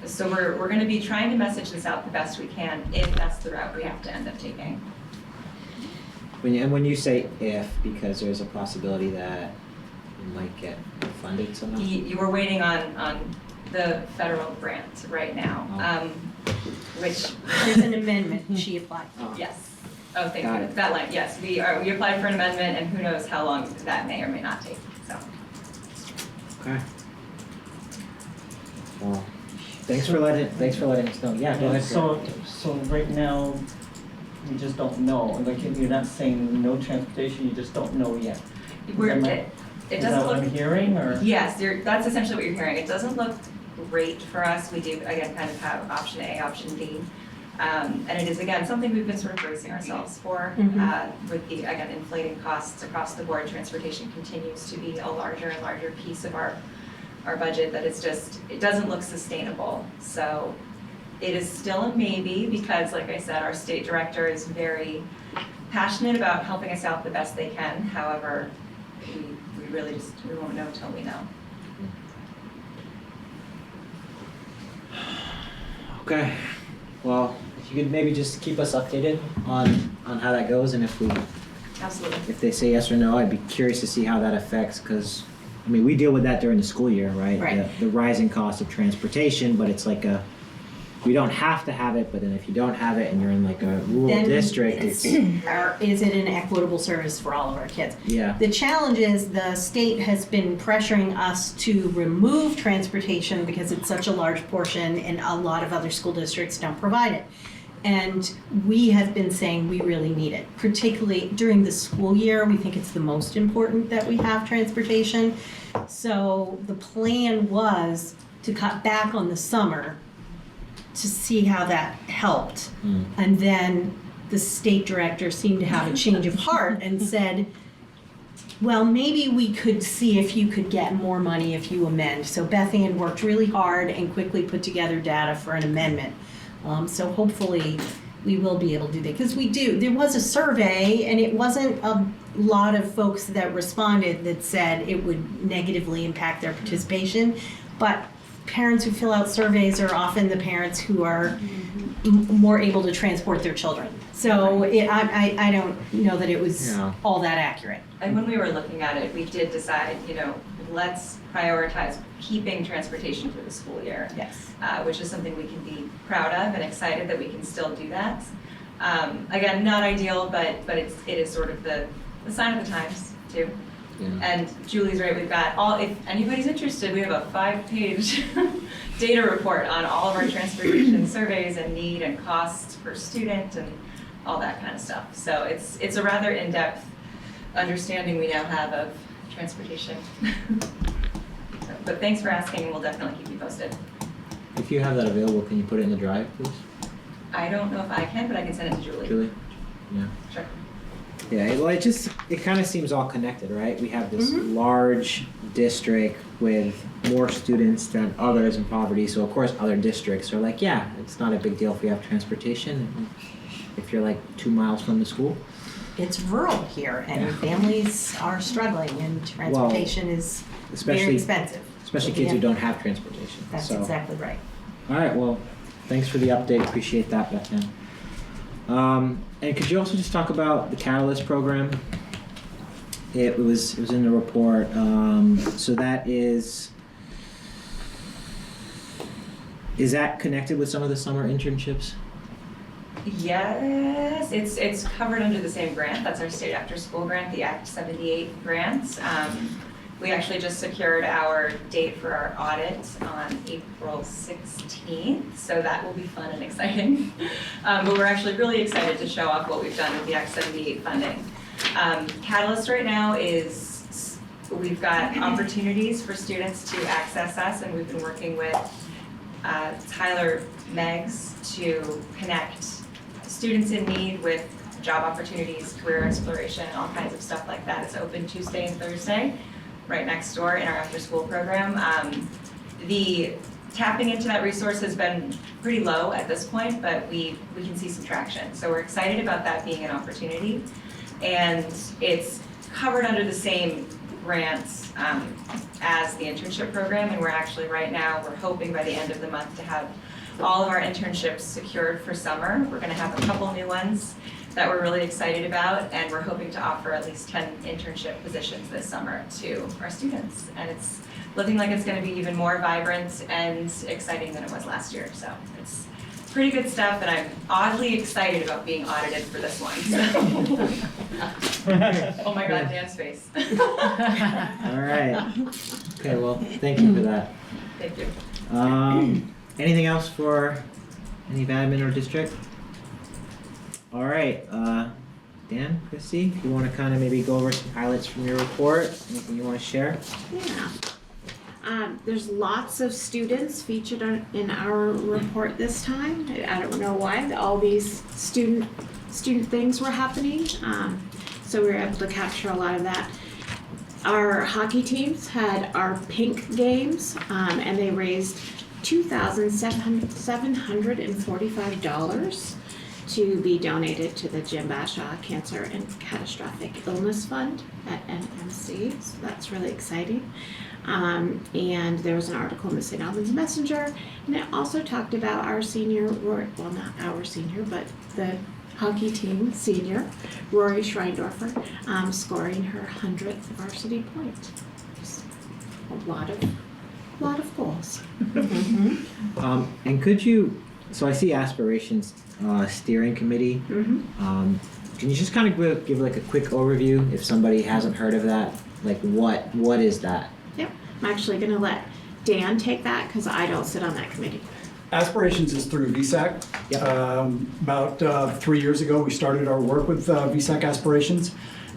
So we're going to be trying to message this out the best we can if that's the route we have to end up taking. When you say if, because there's a possibility that you might get funded somehow? You were waiting on the federal grant right now, which there's an amendment she applied for. Yes. Oh, thank you. That line, yes. We applied for an amendment, and who knows how long that may or may not take. So. Okay. Well, thanks for letting us know. Yeah, go ahead. So right now, you just don't know, like, you're not saying no transportation, you just don't know yet. It Is that doesn't what I'm look, hearing, or? yes, that's essentially what you're hearing. It doesn't look great for us. We do, again, kind of have option A, option B. And it is, again, something we've been sort of bracing ourselves for with the, again, inflating costs across the board. Transportation continues to be a larger and larger piece of our budget that it's just, it doesn't look sustainable. So it is still a maybe because, like I said, our state director is very passionate about helping us out the best they can. However, we really just, we won't know until we know. Okay. Well, if you could maybe just keep us updated on how that goes, and Absolutely. if they say yes or no, I'd be curious to see how that affects, because I mean, we deal with that during the school year, right? Right. The rising cost of transportation, but it's like we don't have to have it, but then if you don't have it and you're in like a rural Then district, it's is it an equitable service for all of our kids? yeah. The challenge is the state has been pressuring us to remove transportation because it's such a large portion and a lot of other school districts don't provide it. And we have been saying we really need it, particularly during the school year. We think it's the most important that we have transportation. So the plan was to cut back on the summer to see how that helped. And then the state director seemed to have a change of heart and said, well, maybe we could see if you could get more money if you amend. So Beth Ann worked really hard and quickly put together data for an amendment. So hopefully we will be able to do that, because there was a survey and it wasn't a lot of folks that responded that said it would negatively impact their participation, but parents who fill out surveys are often the parents who are more able to transport their children. So I don't know that it was all that accurate. And when we were looking at it, we did decide, let's prioritize keeping transportation for the school year. Yes. Which is something we can be proud of and excited that we can still do that. Again, not ideal, but it is sort of the sign of the times too. Yeah. And Julie's right, we've got if anybody's interested, we have a 5-page data report on all of our transportation surveys and need and costs per student and all that kind of stuff. So it's a rather in-depth understanding we now have of transportation. But thanks for asking, and we'll definitely keep you posted. If you have that available, can you put it in the drive, please? I don't know if I can, but I can send it to Julie. Julie? Yeah. Sure. Yeah, well, it kind of seems all connected, right? We have this large district with more students than others in poverty, so of course other districts are like, yeah, it's not a big deal if we have transportation, if you're like 2 miles from the school. It's rural here and families are struggling and transportation is very expensive. Especially kids who don't have transportation. That's exactly right. All right, well, thanks for the update. Appreciate that, Beth Ann. And could you also just talk about the Catalyst program? It was in the report. So that is that connected with some of the summer internships? Yes, it's covered under the same grant. That's our state after school grant, the Act 78 grants. We actually just secured our date for our audit on April 16th, so that will be fun and exciting. But we're actually really excited to show off what we've done with the Act 78 funding. Catalyst right now is, we've got opportunities for students to access us, and we've been working with Tyler Meggs to connect students in need with job opportunities, career exploration, all kinds of stuff like that. It's open Tuesday and Thursday, right next door in our after-school program. The tapping into that resource has been pretty low at this point, but we can see some traction. So we're excited about that being an opportunity. And it's covered under the same grants as the internship program, and we're actually right now, we're hoping by the end of the month to have all of our internships secured for summer. We're gonna have a couple new ones that we're really excited about, and we're hoping to offer at least 10 internship positions this summer to our students. And it's looking like it's gonna be even more vibrant and exciting than it was last year. So it's pretty good stuff, and I'm oddly excited about being audited for this one. Oh my God, Dan's face. All right. Okay, well, thank you for that. Thank you. Anything else for any of admin or district? All right, Dan, Chrissy, if you want to kind of maybe go over some highlights from your report, anything you want to share? Yeah. There's lots of students featured in our report this time. I don't know why, all these student things were happening. So we were able to capture a lot of that. Our hockey teams had our pink games, and they raised $2,745 to be donated to the Jim Bashaw Cancer and Catastrophic Illness Fund at NMC. So that's really exciting. And there was an article in the St. Albans Messenger, and it also talked about our senior, well, not our senior, but the hockey team senior, Rory Schreindorfer, scoring her 100th varsity point. Just a lot of goals. And could you, so I see aspirations steering committee. Can you just kind of give like a quick overview if somebody hasn't heard of that? Like what is that? Yep, I'm actually gonna let Dan take that because I don't sit on that committee. Aspirations is through VSAC. Yep. About 3 years ago, we started our work with VSAC Aspirations,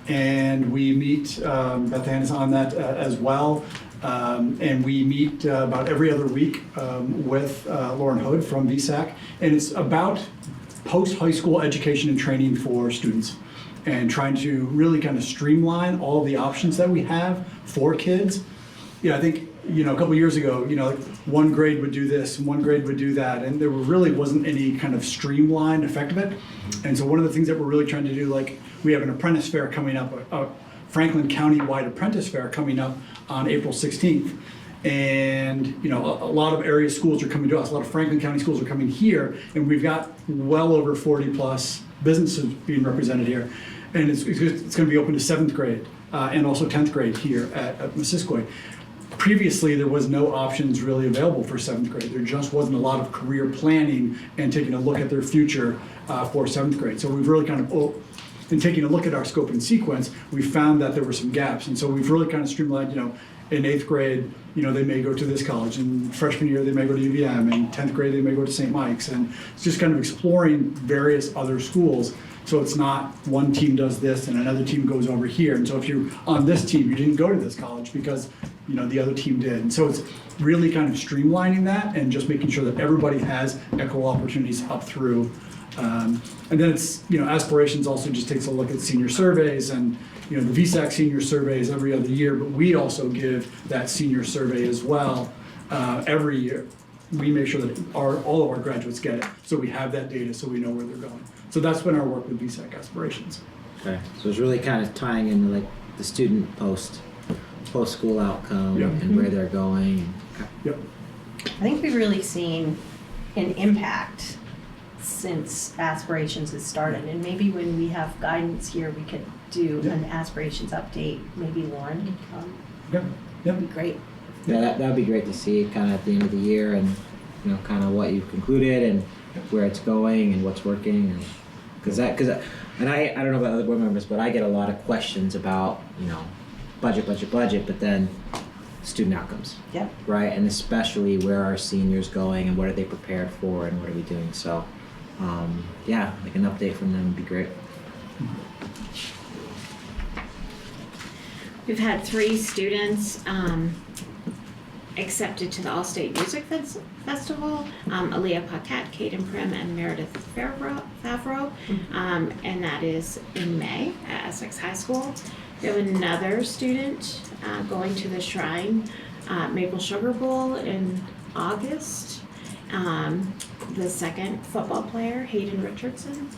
and we meet, Beth Ann is on that as well, and we meet about every other week with Lauren Hood from VSAC, and it's about post-high school education and training for students, and trying to really kind of streamline all the options that we have for kids. I think, a couple years ago, like one grade would do this and one grade would do that, and there really wasn't any kind of streamlined effect of it. And so one of the things that we're really trying to do, like we have an apprentice fair coming up, a Franklin County-wide apprentice fair coming up on April 16th. And, a lot of area schools are coming to us, a lot of Franklin County schools are coming here, and we've got well over 40 plus businesses being represented here. And it's going to be open to 7th grade and also 10th grade here at Missisquoi. Previously, there was no options really available for 7th grade. There just wasn't a lot of career planning and taking a look at their future for 7th grade. So we've really kind of, in taking a look at our scope and sequence, we found that there were some gaps. And so we've really kind of streamlined, in 8th grade, they may go to this college. In freshman year, they may go to UVM. In 10th grade, they may go to St. Mike's. And it's just kind of exploring various other schools. So it's not one team does this and another team goes over here. And so if you're on this team, you didn't go to this college because the other team did. And so it's really kind of streamlining that and just making sure that everybody has equal opportunities up through. And then it's, aspirations also just takes a look at senior surveys and, the VSAC senior surveys every other year, but we also give that senior survey as well every year. We make sure that all of our graduates get it, so we have that data so we know where they're going. So that's been our work with VSAC Aspirations. Okay, so it's really kind of tying into like the student post-school outcome and where they're going. Yep. I think we've really seen an impact since Aspirations has started, and maybe when we have guidance here, we could do an Aspirations update. Maybe Lauren can come. That'd be great. Yeah, that'd be great to see kind of at the end of the year, and kind of what you've concluded and where it's going and what's working, and I don't know about other board members, but I get a lot of questions about budget, but then student outcomes. Yep. Right, and especially where are seniors going and what are they prepared for and what are we doing? So, like an update from them would be great. We've had 3 students accepted to the All-State Music Festival, Aaliyah Paquette, Caden Prim, and Meredith Favreau, and that is in May at Essex High School. We have another student going to the Shrine Maple Sugar Bowl in August. The second football player, Hayden Richardson,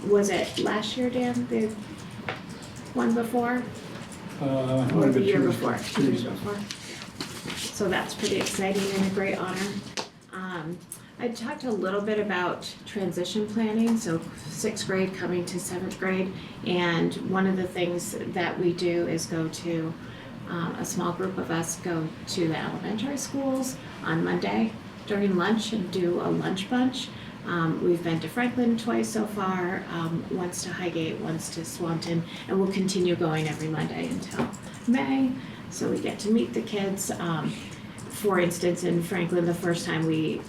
was it last year, Dan? The one before? Or the year before? 2 years before. So that's pretty exciting and a great honor. I talked a little bit about transition planning, so 6th grade coming to 7th grade, and one of the things that we do is go to, a small group of us go to the elementary schools on Monday during lunch and do a lunch bunch. We've been to Franklin twice so far, once to Highgate, once to Swanton, and we'll continue going every Monday until May, so we get to meet the kids. for instance, in Franklin, the first time we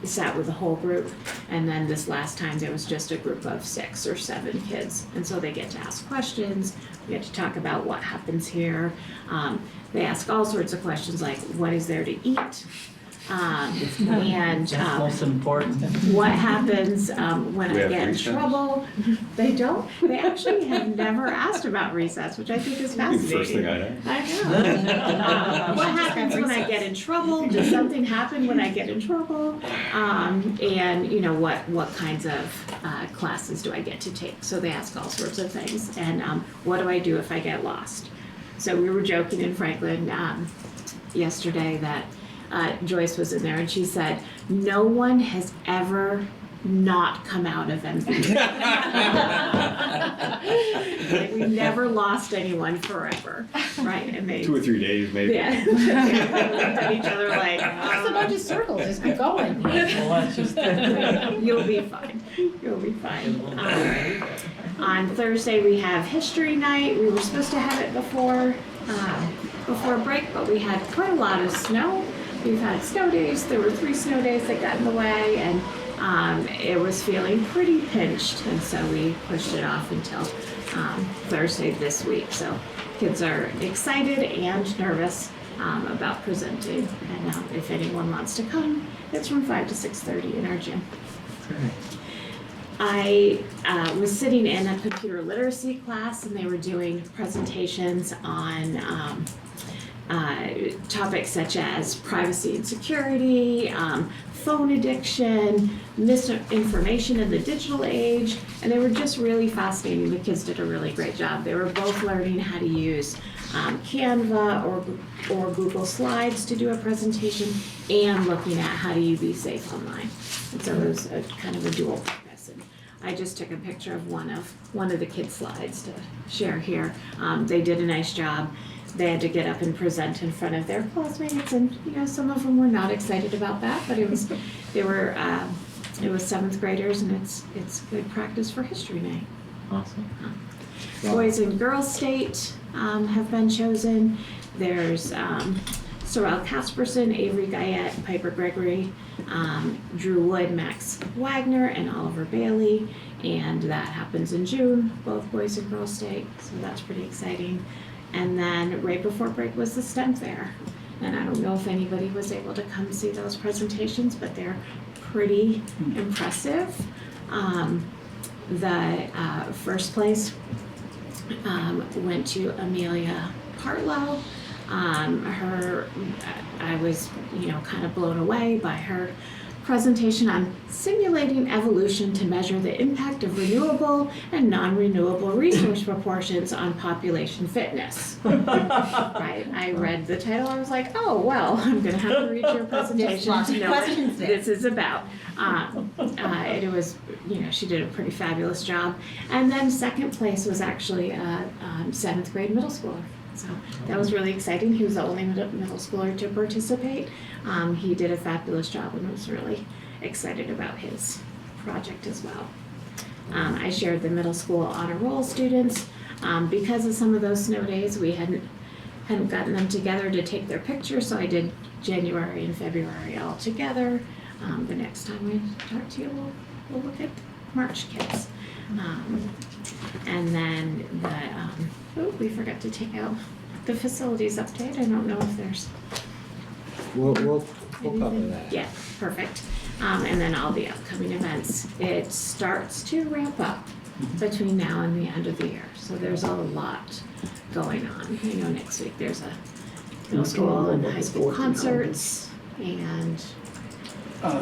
sat with the whole group, and then this last time there was just a group of 6 or 7 kids, and so they get to ask questions. We get to talk about what happens here. They ask all sorts of questions like, what is there to eat? That's most important. What happens when We I have get in recess? trouble? They don't. They actually have never asked about recess, which I think is That'd be the first thing fascinating. I'd ask. I know. What happens when I get in trouble? Does something happen when I get in trouble? And you know, what kinds of classes do I get to take? So they ask all sorts of things. And what do I do if I get lost? So we were joking in Franklin yesterday that Joyce was in there, and she said, no one has ever not come out of MVSD. Like, we've never lost anyone forever, right? And they 2 or 3 days, maybe. yeah, they looked at each other like, It's a bunch of circles, just keep going. Well, that's just you'll be fine. You'll be fine. On Thursday, we have history night. We were supposed to have it before break, but we had quite a lot of snow. We've had snow days. There were 3 snow days that got in the way, and it was feeling pretty pinched, and so we pushed it off until Thursday this week. So kids are excited and nervous about presenting, and if anyone wants to come, it's from 5 to 6:30 in our gym. I was sitting in a computer literacy class, and they were doing presentations on topics such as privacy and security, phone addiction, misinformation in the digital age, and they were just really fascinating. The kids did a really great job. They were both learning how to use Canva or Google Slides to do a presentation, and looking at how do you be safe online. And so it was a kind of a dual purpose. And I just took a picture of one of the kids' slides to share here. They did a nice job. They had to get up and present in front of their classmates, and you know, some of them were not excited about that, but it was 7th graders, and it's good practice for history night. Awesome. Boys and Girls State have been chosen. There's Sorrel Casperson, Avery Guyette, Piper Gregory, Drew Wood, Max Wagner, and Oliver Bailey, and that happens in June, both Boys and Girls State, so that's pretty exciting. And then right before break was the STEM fair. And I don't know if anybody was able to come see those presentations, but they're pretty impressive. The first place went to Amelia Partlow. I was, kind of blown away by her presentation on simulating evolution to measure the impact of renewable and non-renewable resource proportions on population fitness. Right? I read the title, I was like, oh, well, I'm gonna have to read your presentation to know what this is about. And it was, she did a pretty fabulous job. And then second place was actually a 7th grade middle schooler. So that was really exciting. He was the only middle schooler to participate. He did a fabulous job and was really excited about his project as well. I shared the middle school honor roll students. Because of some of those snow days, we hadn't gotten them together to take their picture, so I did January and February all together. The next time we talk to you, we'll look at March kids. And then we forgot to take out the facilities update. I don't know if there's We'll cover that. Yeah, perfect. And then all the upcoming events. It starts to ramp up between now and the end of the year. So there's a lot going on. Next week there's a middle school and high school concerts, and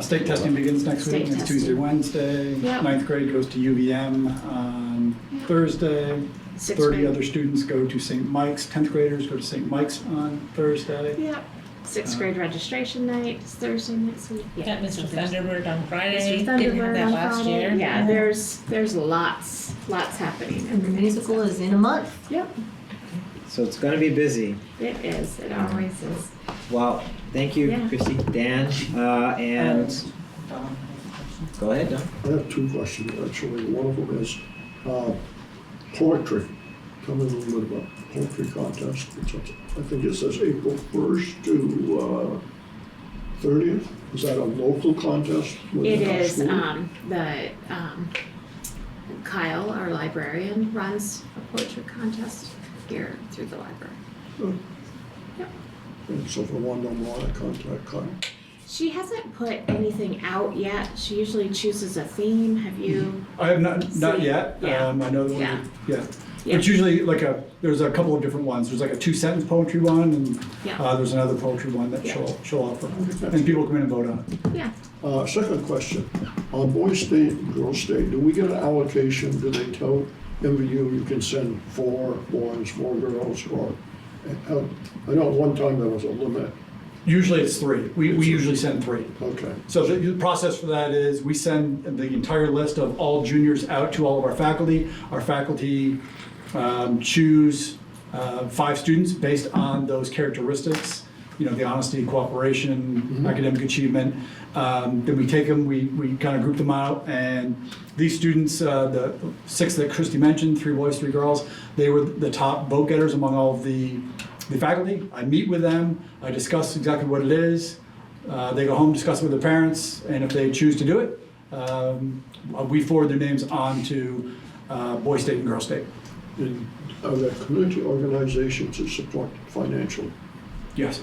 State testing begins next week, State next testing. Tuesday, Wednesday. Yep. 9th grade goes to UVM on Thursday. 6th 30 grade. other students go to St. Mike's. 10th graders go to St. Mike's on Thursday. Yep. 6th grade registration night is Thursday next week. Got Mr. Thunderbird on Mr. Friday. Didn't Thunderbird have that on last Friday. year. Yeah, there's lots happening. And the musical is in a month. Yep, So it's gonna be busy. it is. It always is. Well, thank you, Yeah. Chrissy, Dan, and go ahead, Don. I have 2 questions, actually. One of them is poetry. tell me a little bit about poetry contest. I think it says April 1st to 30th. Is that a local contest? It is, Kyle, our librarian, runs a poetry contest here through the library. Good. Yep. And so if I want to know more, I contact Kyle. She hasn't put anything out yet. She usually chooses a theme. Have you? I have not yet. Yeah. I know that Yeah. yeah. Yeah. It's usually like there's a couple of different ones. There's like a 2-sentence poetry one, and Yeah. there's another poetry one that Yeah. she'll offer. And people come in and vote on it. Yeah. Second question, on Boys State and Girls State, do we get an allocation? Do they tell MVU you can send 4 boys, 4 girls, or, I know at one time there was a limit. Usually it's 3. We usually send 3. Okay. So the process for that is we send the entire list of all juniors out to all of our faculty. Our faculty choose 5 students based on those characteristics, the honesty, cooperation, academic achievement. Then we take them, we kind of group them out, and these students, the 6 that Christy mentioned, 3 boys, 3 girls, they were the top vote getters among all of the faculty. I meet with them, I discuss exactly what it is. They go home, discuss it with their parents, and if they choose to do it, we forward their names on to Boys State and Girls State. And are there community organizations that support financially? Yes.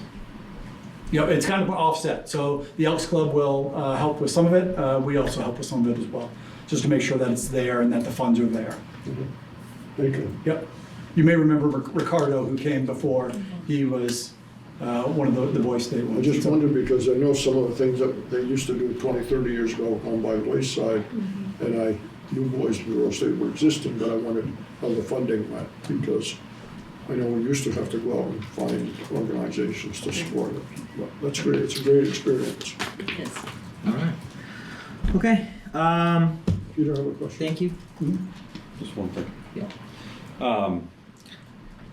It's kind of offset. So the Elks Club will help with some of it. We also help with some of it as well, just to make sure that it's there and that the funds are there. Thank you. Yep. You may remember Ricardo, who came before. He was one of the Boys State ones. I just wondered because I know some of the things that they used to do 20, 30 years ago on by the wayside, and I knew Boys and Girls State were existing, but I wondered how the funding went, because I know we used to have to go out and find organizations to support it. But that's great. It's a great experience. Yes. All right. Okay. You don't have a question? Thank you. Just one thing. Yeah.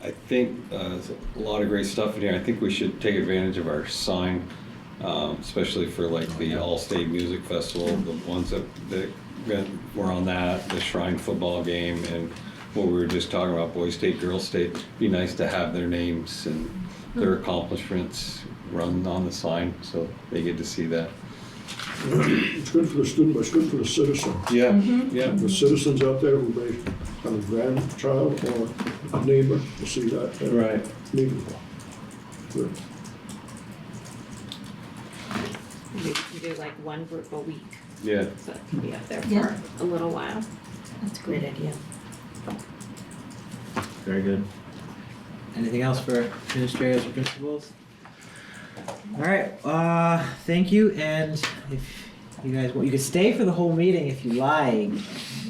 I think there's a lot of great stuff in here. I think we should take advantage of our sign, especially for like the All-State Music Festival, the ones that were on that, the Shrine football game, and what we were just talking about, Boys State, Girls State. It'd be nice to have their names and their accomplishments run on the sign, so they get to see that. It's good for the student, but it's good for the citizen. Yeah, yeah. The citizens out there who may have a grandchild or a neighbor to see that. Right. Meaningful. Good. We do like one group a week, Yeah. so it can be up there Yeah. for a little while. That's a great idea. Very good. Anything else for administrators or principals? All right. Thank you. And if you guys want, you can stay for the whole meeting if you like.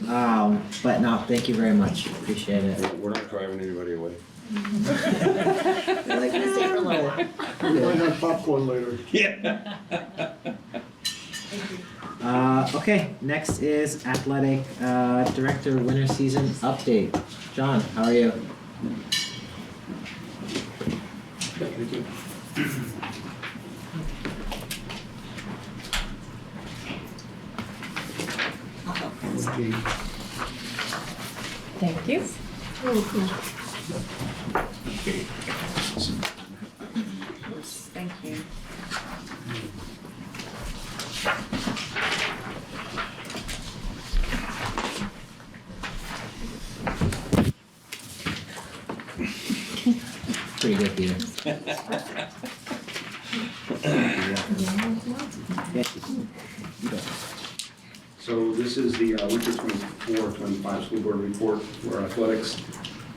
But no, thank you very much. Appreciate it. We're not driving anybody away. They're like, Gonna stay for a little while. We might have popcorn later. Yeah. Okay, next is athletic director winter season update. John, how are you? Thank you. Thank you. Thank you. Pretty good, Peter. So this is the winter 24-25 school board report for athletics.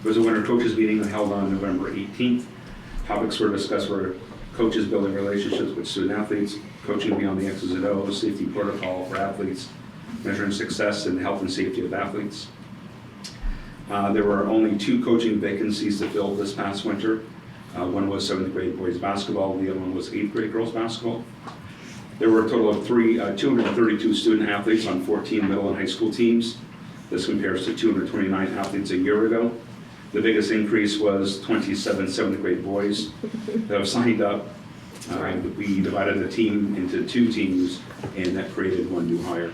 There was a winter coaches meeting held on November 18th. Topics were discussed were coaches building relationships with student athletes, coaching beyond the X's and O's, safety protocol for athletes, measuring success and health and safety of athletes. There were only 2 coaching vacancies to fill this past winter. One was 7th grade boys basketball, the other one was 8th grade girls basketball. There were a total of 232 student athletes on 14 middle and high school teams. This compares to 229 athletes a year ago. The biggest increase was 27 7th grade boys that have signed up. We divided the team into 2 teams, and that created 1 new hire.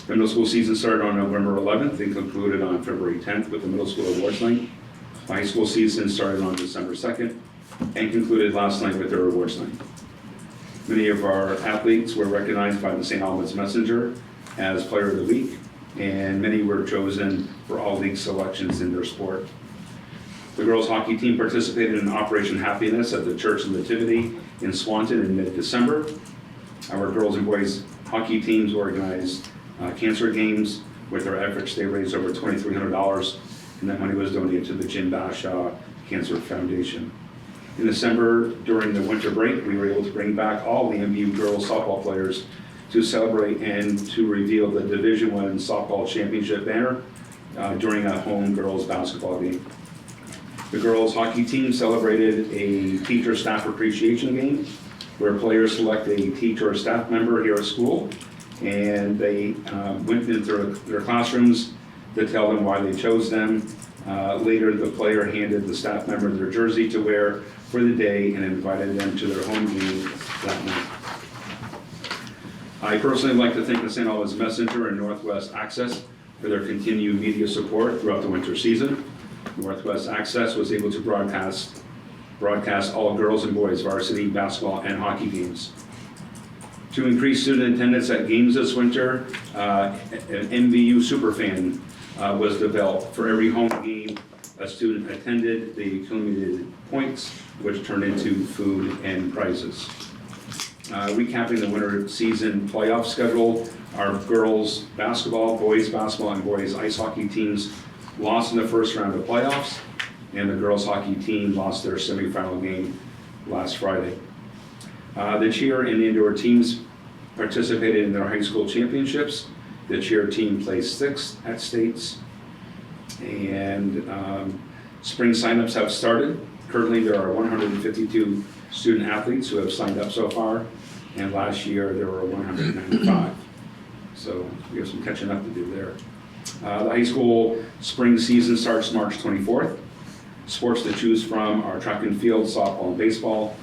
The middle school season started on November 11th and concluded on February 10th with the middle school awards night. The high school season started on December 2nd and concluded last night with their awards night. Many of our athletes were recognized by the St. Albans Messenger as Player of the Week, and many were chosen for all league selections in their sport. The girls hockey team participated in Operation Happiness at the Church of Nativity in Swanton in mid-December. Our girls and boys hockey teams organized cancer games. With their efforts, they raised over $2,300, and that money was donated to the Jim Bashaw Cancer Foundation. In December, during the winter break, we were able to bring back all the MVU girls softball players to celebrate and to reveal the Division I softball championship banner during a home girls basketball game. The girls hockey team celebrated a teacher-staff appreciation game where players select a teacher or staff member here at school, and they went into their classrooms to tell them why they chose them. Later, the player handed the staff member their jersey to wear for the day and invited them to their home game that night. I personally like to thank the St. Albans Messenger and Northwest Access for their continued media support throughout the winter season. Northwest Access was able to broadcast all girls and boys varsity basketball and hockey games. To increase student attendance at games this winter, an MVU Superfan was developed. For every home game a student attended, they accumulated points, which turned into food and prizes. Recapping the winter season playoff schedule, our girls basketball, boys basketball, and boys ice hockey teams lost in the first round of playoffs, and the girls hockey team lost their semifinal game last Friday. The cheer and indoor teams participated in their high school championships. The cheer team placed 6th at states, and spring signups have started. Currently, there are 152 student athletes who have signed up so far, and last year there were 195. So we have some catching up to do there. The high school spring season starts March 24th. Sports to choose from are track and field, softball, and baseball.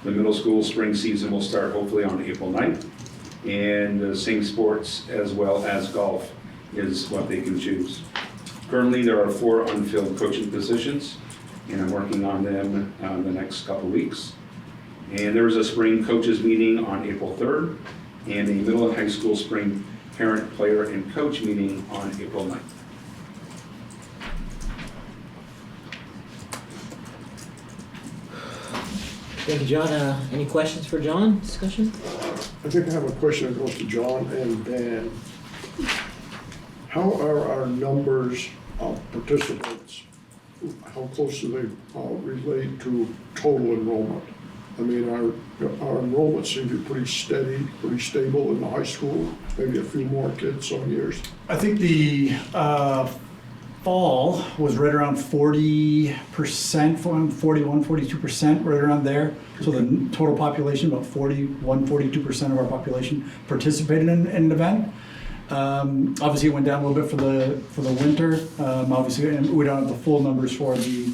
The middle school spring season will start hopefully on April 9th. And the same sports as well as golf is what they can choose. Currently, there are 4 unfilled coaching positions, and I'm working on them the next couple weeks. And there is a spring coaches meeting on April 3rd, and a middle and high school spring parent, player, and coach meeting on April 9th. Thank you, John. Any questions for John? Discussion? I think I have a question that goes to John and Dan. How are our numbers of participants, how close do they relate to total enrollment? I mean, our enrollment seems to be pretty steady, pretty stable in the high school, maybe a few more kids some years. I think the fall was right around 40%, 41, 42%, right around there. So the total population, about 41, 42% of our population participated in an event. Obviously, it went down a little bit for the winter. Obviously, and we don't have the full numbers for the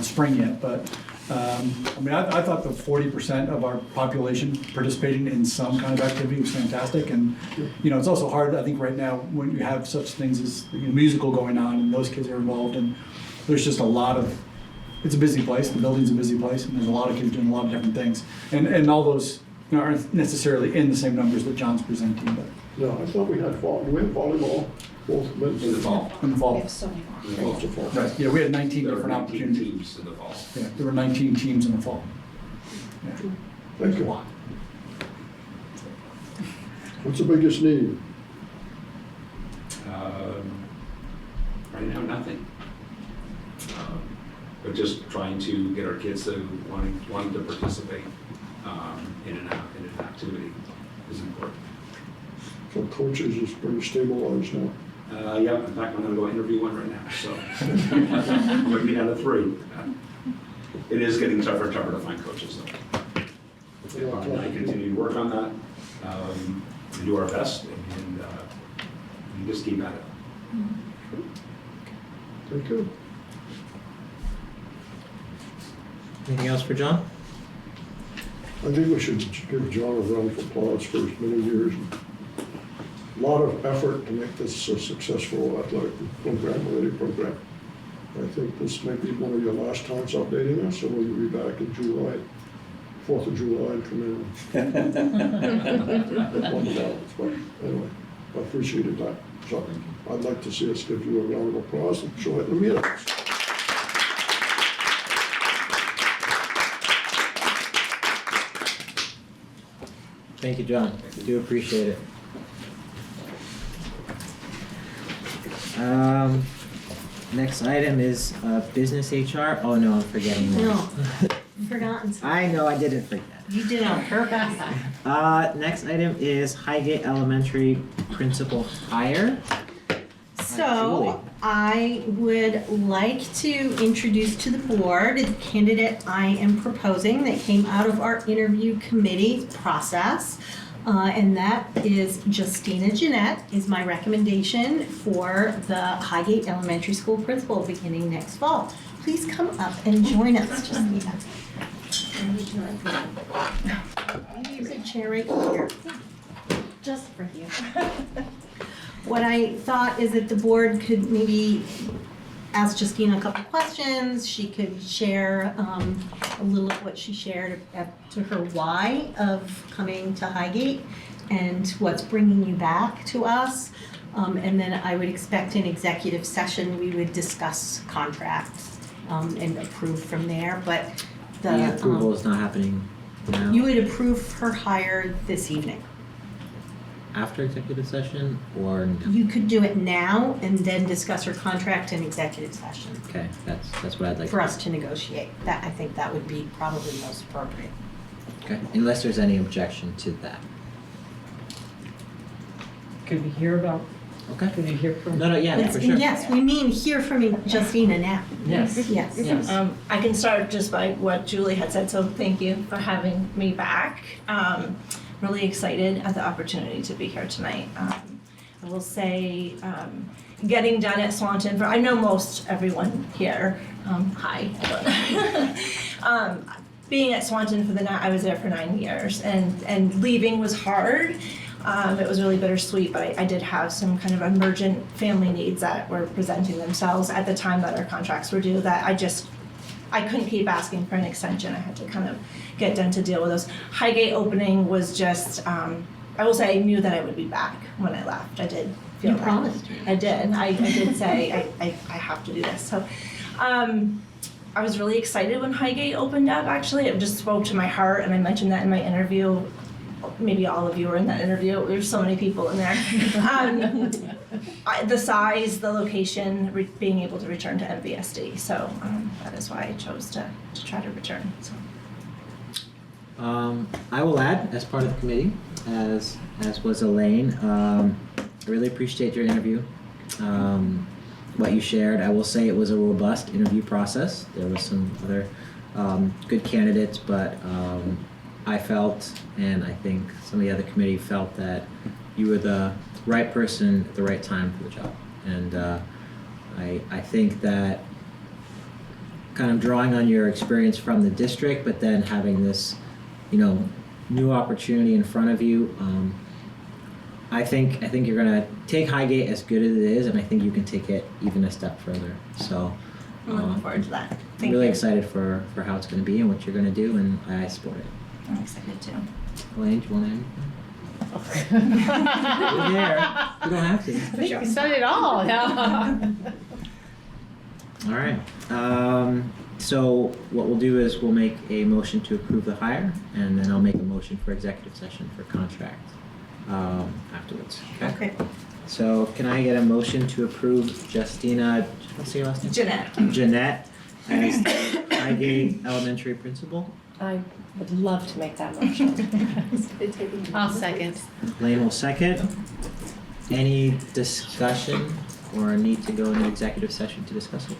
spring yet, but I mean, I thought the 40% of our population participating in some kind of activity was fantastic. And, you know, it's also hard, I think, right now when you have such things as musical going on and those kids are involved, and there's just a lot of, it's a busy place, the building's a busy place, and there's a lot of kids doing a lot of different things. And all those, you know, aren't necessarily in the same numbers that John's presenting, but. No, I thought we had volleyball, both in the fall. In the fall. We have so many more. Right, yeah, we had 19 different opportunities. Teams in the fall. Yeah, there were 19 teams in the fall. Yeah. Thank you. What's the biggest need? Right now, nothing. But just trying to get our kids to wanting to participate in an activity is important. So coaches is pretty stabilized now. Yeah, in fact, I'm gonna go interview one right now, so. I'm gonna be down to 3. It is getting tougher and tougher to find coaches though. I continue to work on that, and do our best, and just keep at it. Thank you. Anything else for John? I think we should give John a round of applause for his many years lot of effort to make this a successful athletic program, related program. I think this may be one of your last times updating us, so will you be back in July, 4th of July, and come in? But anyway, I appreciated that. So I'd like to see us give you a round of applause and show it in the meetings. Thank you, John. I do appreciate it. Next item is business HR. Oh no, I'm forgetting one. No, forgotten. I know, I didn't forget. You did on purpose. Next item is Highgate Elementary principal hire. So I would like to introduce to the board the candidate I am proposing that came out of our interview committee process. And that is Justina Jeanette is my recommendation for the Highgate Elementary School principal beginning next fall. Please come up and join us, Justina. Use a chair right here. Just for you. What I thought is that the board could maybe ask Justina a couple questions. She could share a little of what she shared to her why of coming to Highgate and what's bringing you back to us. And then I would expect in executive session, we would discuss contracts and approve from there. But The approval is not happening now. you would approve her hire this evening. After executive session or no? You could do it now and then discuss her contract in executive session Okay, that's what I'd like. for us to negotiate. That, I think that would be probably most appropriate. Okay, unless there's any objection to that. Could we hear about, Okay. could you hear from? No, yeah, for sure. Yes, we mean hear from Justina now. Yes. Yes. Yes. I can start just by what Julie had said, so thank you for having me back. Really excited at the opportunity to be here tonight. I will say, getting done at Swanton, I know most everyone here, hi. Being at Swanton I was there for 9 years, and leaving was hard. It was really bittersweet, but I did have some kind of emergent family needs that were presenting themselves at the time that our contracts were due that I couldn't keep asking for an extension. I had to kind of get done to deal with those. Highgate opening was just, I will say I knew that I would be back when I left. I did feel You that. promised. I did. I did say I have to do this. So I was really excited when Highgate opened up, actually. It just spoke to my heart, and I mentioned that in my interview. Maybe all of you were in that interview. There's so many people in there. The size, the location, being able to return to MVSD. So that is why I chose to try to return. So. I will add, as part of the committee, as was Elaine, I really appreciate your interview, what you shared. I will say it was a robust interview process. There was some other good candidates, but I felt, and I think some of the other committee felt, that you were the right person at the right time for the job. And I think that kind of drawing on your experience from the district, but then having this, new opportunity in front of you, I think you're gonna take Highgate as good as it is, and I think you can take it even a step further. So I'm looking forward to that. Thank really you. excited for how it's gonna be and what you're gonna do, and I support it. I'm excited too. Elaine, do you want to add anything? You're there. You don't have to. I think you said it all. All right. So what we'll do is we'll make a motion to approve the hire, and then I'll make a motion for executive session for contract afterwards. Okay. So can I get a motion to approve Justina, what's your last name? Jeanette as the Highgate Elementary principal? I would love to make that motion. I'll second. Lane will second. Any discussion or need to go into executive session to discuss it?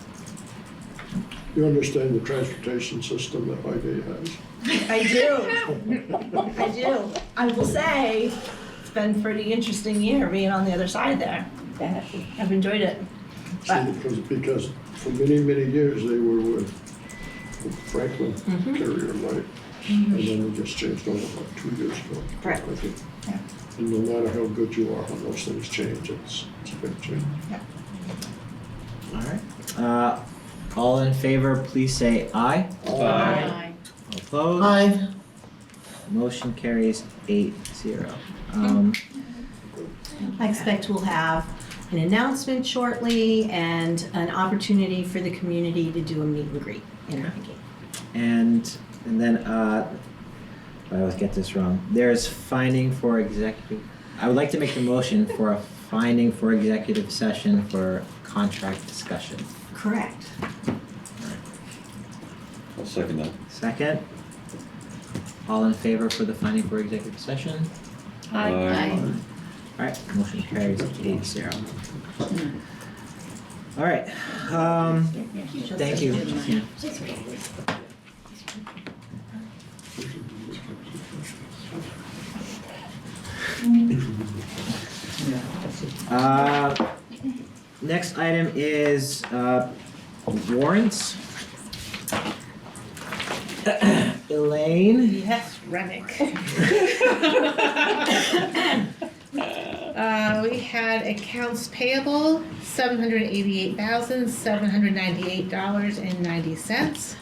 You understand the transportation system that Highgate has? I do. I do. I will say it's been a pretty interesting year being on the other side there. I've enjoyed it. See, because for many, many years they were with Franklin Carrier, right? And then we just changed over about 2 years ago. Correct. I think. Yeah. And no matter how good you are, when those things change, it's a big change. All right. All in favor, please say aye. Aye. All opposed? Aye. Motion carries 8-0. I expect we'll have an announcement shortly and an opportunity for the community to do a meet and greet in Highgate. And then, I always get this wrong. There's finding for executive, I would like to make the motion for a finding for executive session for contract discussion. Correct. I'll second that. Second? All in favor for the finding for executive session? Aye. Alright, motion carries 8-0. Alright, thank you. Yeah. Next item is warrants. Elaine? Yes, Remick. We had accounts payable, $788,798.90.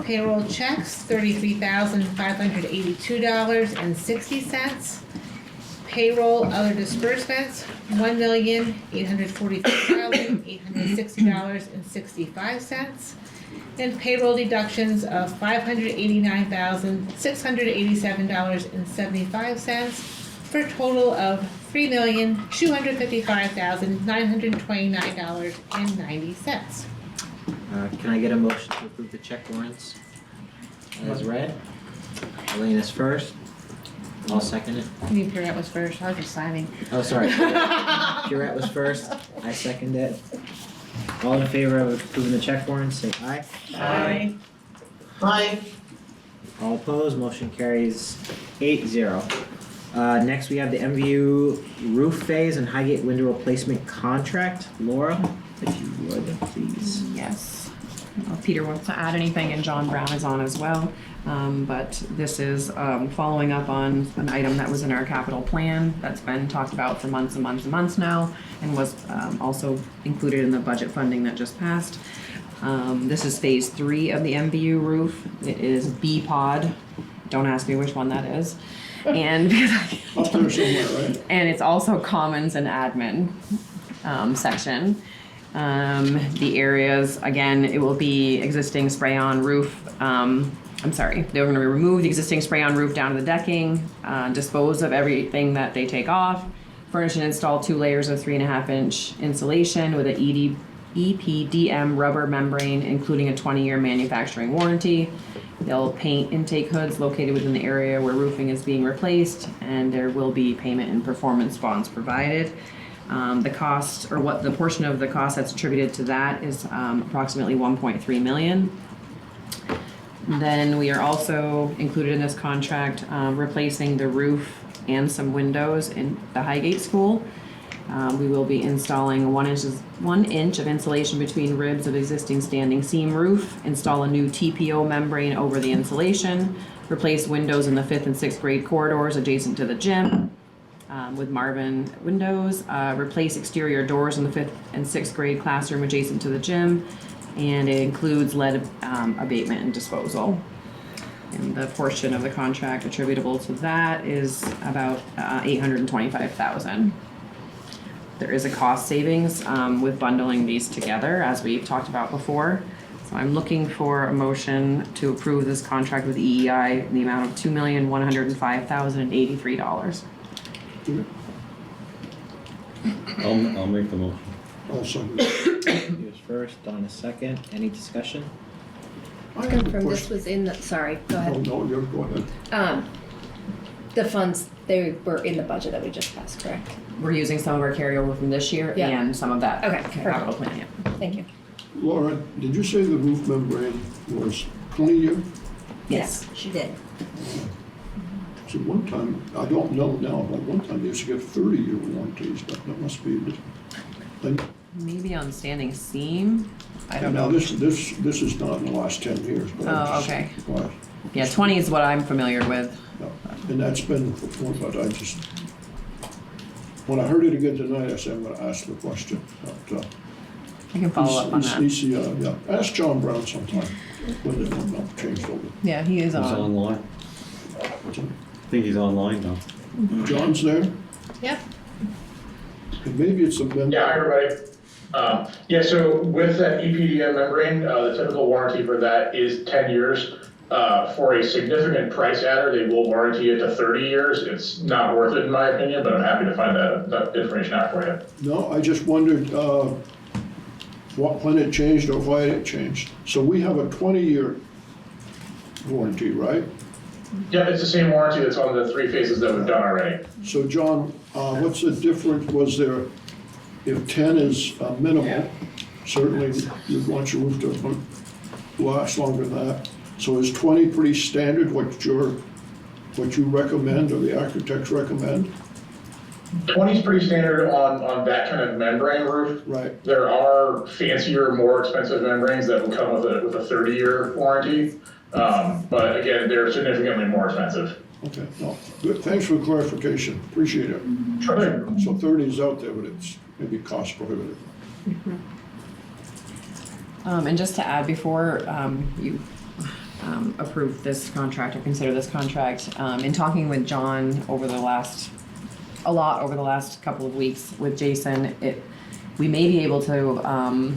Payroll checks, $33,582.60. Payroll other disbursements, $1,843,860.65. And payroll deductions of $589,687.75 for a total of $3,255,929.90. Can I get a motion to approve the check warrants as read? Elaine is first. I'll second it. I mean, Pierrette was first, I was just signing. Oh, sorry. Pierrette was first. I second it. All in favor of approving the check warrants, say aye. Aye. Aye. All opposed, motion carries 8-0. Next, we have the MVU roof phase and Highgate window replacement contract. Laura, if you would, please. Yes. Peter wants to add anything, and John Brown is on as well. But this is following up on an item that was in our capital plan that's been talked about for months and months and months now, and was also included in the budget funding that just passed. This is phase 3 of the MVU roof. It is B-Pod. Don't ask me which one that is. And Up there somewhere, right? and it's also commons and admin section. The areas, again, it will be existing spray-on roof. They're going to remove the existing spray-on roof down to the decking, dispose of everything that they take off, furnish and install 2 layers of 3.5-inch insulation with an EPDM rubber membrane, including a 20-year manufacturing warranty. They'll paint intake hoods located within the area where roofing is being replaced, and there will be payment and performance bonds provided. The cost, or what the portion of the cost that's attributed to that, is approximately $1.3 million. Then we are also included in this contract replacing the roof and some windows in the Highgate School. We will be installing 1 inch of insulation between ribs of existing standing seam roof, install a new TPO membrane over the insulation, replace windows in the 5th and 6th grade corridors adjacent to the gym with Marvin windows, replace exterior doors in the 5th and 6th grade classroom adjacent to the gym, and it includes lead abatement and disposal. And the portion of the contract attributable to that is about $825,000. There is a cost savings with bundling these together, as we've talked about before. So I'm looking for a motion to approve this contract with EEI in the amount of $2,105,083. I'll make the motion. Also, Here's first, Don is second. Any discussion? I have a Confirm this question. was in the, sorry, go Oh, ahead. no, you're go ahead. The funds, they were in the budget that we just passed, correct? We're using some of our carryover from this year Yeah. and some of that Okay, capital plan. Yeah. Thank you. Laura, did you say the roof membrane was 20 year? Yes, she did. So one time, I don't know now, but one time they used to get 30-year warranties, but that must be a different thing. Maybe on standing seam. I don't Now, know. this is not in the last 10 years, but Oh, I'm just okay. surprised. Yeah, 20 is what I'm familiar with. No. And that's been before, but I just, when I heard it again tonight, I said, I'm gonna ask the question. But, I can follow up on that. yeah, ask John Brown sometime, when they changed over. Yeah, he is He's on. online. I think he's online now. John's there? Yep. And maybe it's a member. Yeah, hi everybody. Yeah, so with that EPDM membrane, the typical warranty for that is 10 years. For a significant price adder, they will warranty it to 30 years. It's not worth it in my opinion, but I'm happy to find that information out for you. No, I just wondered, when it changed or why it changed. So we have a 20-year warranty, right? Yeah, it's the same warranty that's on the 3 phases that we've done already. So John, what's the difference, was there, if 10 is minimal, certainly you'd want your roof to last longer than that. So is 20 pretty standard, what you recommend or the architects recommend? 20 is pretty standard on that kind of membrane roof. Right. There are fancier, more expensive membranes that will come with a 30-year warranty. But again, they're significantly more expensive. Okay, no, good, thanks for the clarification, appreciate it. Sure. So 30 is out there, but it's maybe cost prohibitive. And just to add, before you approve this contract or consider this contract, in talking with John over the last couple of weeks with Jason, we may be able to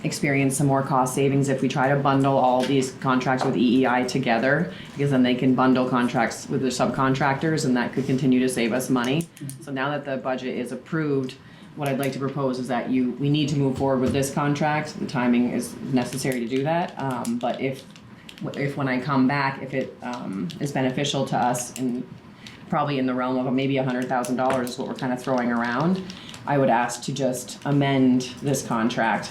experience some more cost savings if we try to bundle all these contracts with EEI together, because then they can bundle contracts with the subcontractors, and that could continue to save us money. So now that the budget is approved, what I'd like to propose is that we need to move forward with this contract. The timing is necessary to do that. But if when I come back, if it is beneficial to us, and probably in the realm of maybe $100,000 is what we're kind of throwing around, I would ask to just amend this contract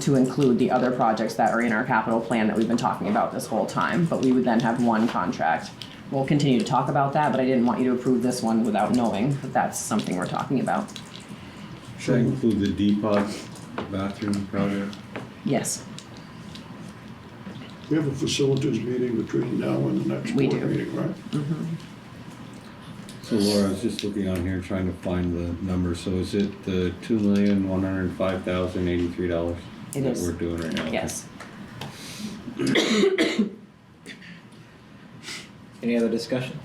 to include the other projects that are in our capital plan that we've been talking about this whole time. But we would then have one contract. We'll continue to talk about that, but I didn't want you to approve this one without knowing that that's something we're talking about. Should I include the depot bathroom project? Yes. We have a facilities meeting between now and the next We board do. meeting, right? So Laura, I was just looking on here trying to find the number. So is it the $2,105,083 It that is. we're doing right now? Yes. Any other discussion?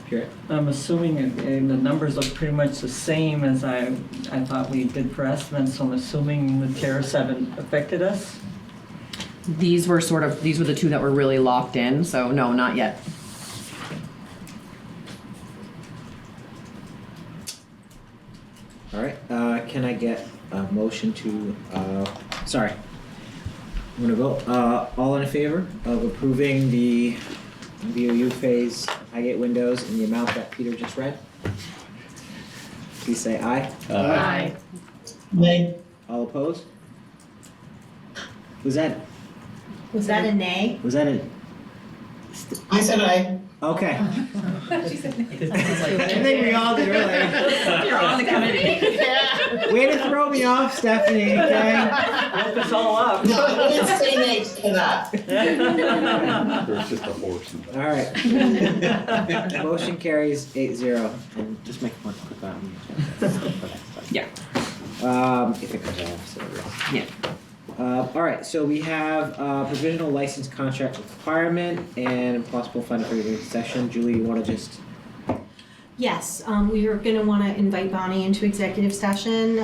Sure. I'm assuming the numbers look pretty much the same as I thought we did for estimates, so I'm assuming the tariffs haven't affected us? These were the two that were really locked in, so no, not yet. All right, can I get a motion to, sorry. I'm gonna vote, all in favor of approving the VOU phase Highgate windows in the amount that Peter just read? Please say aye. Aye. Nay. All opposed? Was that Was that a nay? a? I said aye. Okay. She said nay. I think we all did, really. You're on the committee. Way to throw me off, Stephanie, okay? Woke us all up. No, I didn't say nay to that. There's just a horse. All right. Motion carries 8-0. And just make one quick on. Yeah. If it comes off, so it is. Yeah. All right, so we have provisional license contract requirement and possible funding for the session. Julie, you want to just? Yes, we are going to want to invite Bonnie into executive session.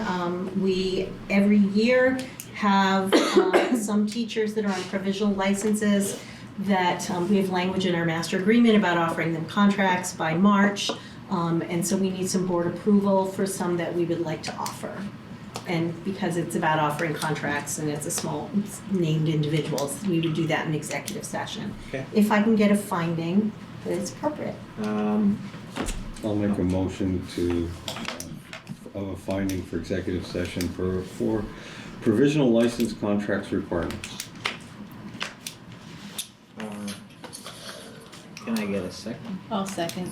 We, every year, have some teachers that are on provisional licenses that we have language in our master agreement about offering them contracts by March. And so we need some board approval for some that we would like to offer. And because it's about offering contracts and it's a small named individuals, we would do that in executive session. Okay. If I can get a finding that it's appropriate. I'll make a motion of a finding for executive session for provisional license contracts requirements. Can I get a second? I'll second.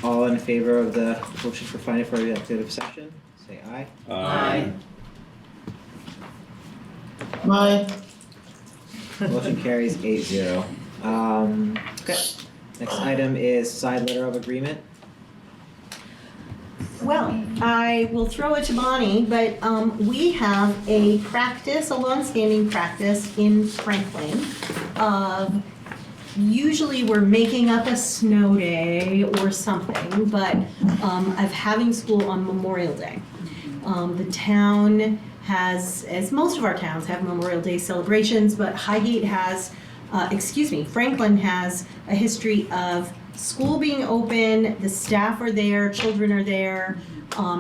All in favor of the motion for finding for executive session, say aye. Aye. Aye. Motion carries 8-0. Okay. Next item is side letter of agreement. Well, I will throw it to Bonnie, but we have a practice, a longstanding practice in Franklin of usually we're making up a snow day or something, but of having school on Memorial Day. The town has, as most of our towns have Memorial Day celebrations, but Highgate has, Franklin has a history of school being open, the staff are there, children are there.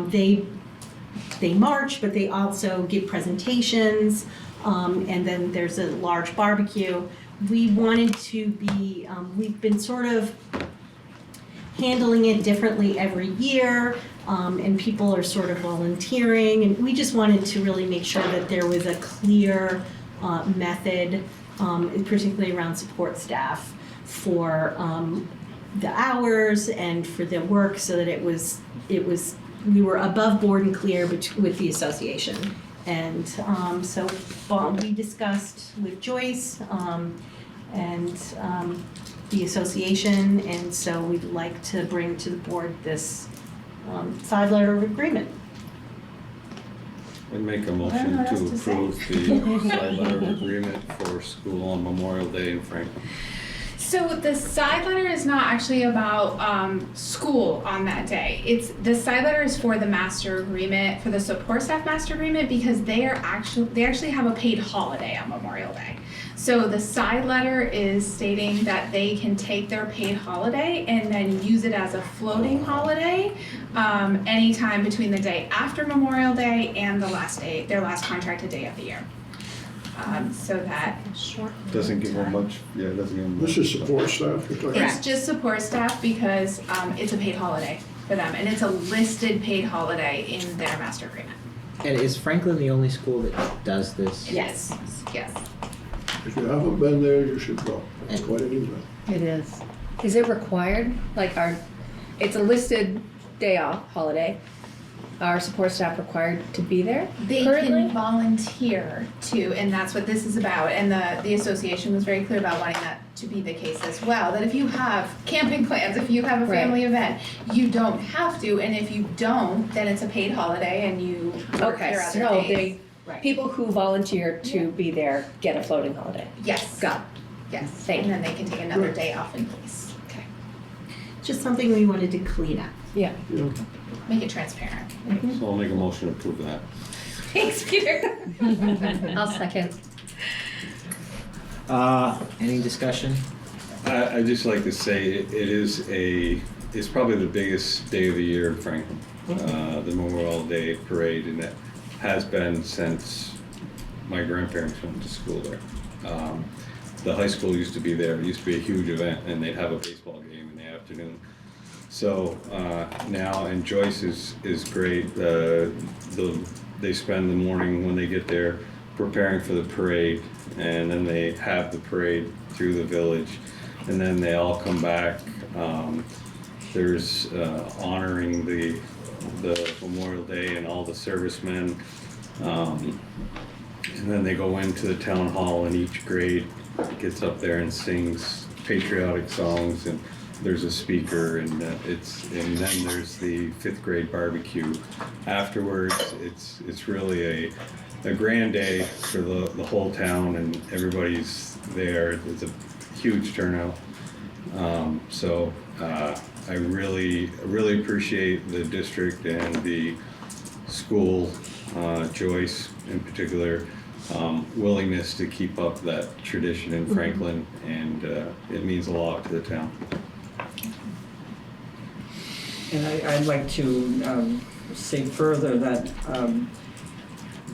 They march, but they also give presentations, and then there's a large barbecue. We wanted to be, we've been sort of handling it differently every year, and people are sort of volunteering, and we just wanted to really make sure that there was a clear method, particularly around support staff for the hours and for the work, so that we were above board and clear with the association. And so we discussed with Joyce and the association, and so we'd like to bring to the board this side letter of agreement. I'd make a motion to approve the side letter of agreement for school on Memorial Day in Franklin. So the side letter is not actually about school on that day. The side letter is for the master agreement, for the support staff master agreement, because they actually have a paid holiday on Memorial Day. So the side letter is stating that they can take their paid holiday and then use it as a floating holiday anytime between the day after Memorial Day and their last contracted day of the year. So that Doesn't give them much, it doesn't give them much. This is support staff you're talking about? it's just support staff because it's a paid holiday for them, and it's a listed paid holiday in their master agreement. And is Franklin the only school that does this? Yes. Yes. If you haven't been there, you should go. It's quite an event. It is. Is it required? It's a listed day off, holiday. Are support staff required to be there They currently? can volunteer to, and that's what this is about. And the association was very clear about wanting that to be the case as well. That if you have camping plans, if you have a family event, you don't have to. And if you don't, then it's a paid holiday and you work your other so days. people who volunteer to be there get a floating holiday. Yes. Got it. Yes. And then they can take another day off in place. Okay. Just something we wanted to clean up. Yeah. Make it transparent. So I'll make a motion to approve that. Thanks, Peter. I'll second. Any discussion? I'd just like to say it's probably the biggest day of the year in Franklin, the Memorial Day Parade, and it has been since my grandparents went to school there. The high school used to be there. It used to be a huge event, and they'd have a baseball game in the afternoon. So now, and Joyce is great. They spend the morning when they get there preparing for the parade, and then they have the parade through the village, and then they all come back. There's honoring the Memorial Day and all the servicemen, and then they go into the town hall, and each grade gets up there and sings patriotic songs, and there's a speaker, and then there's the 5th grade barbecue afterwards. It's really a grand day for the whole town, and everybody's there. It's a huge turnout. So I really appreciate the district and the school, Joyce in particular, willingness to keep up that tradition in Franklin, and it means a lot to the town. And I'd like to say further that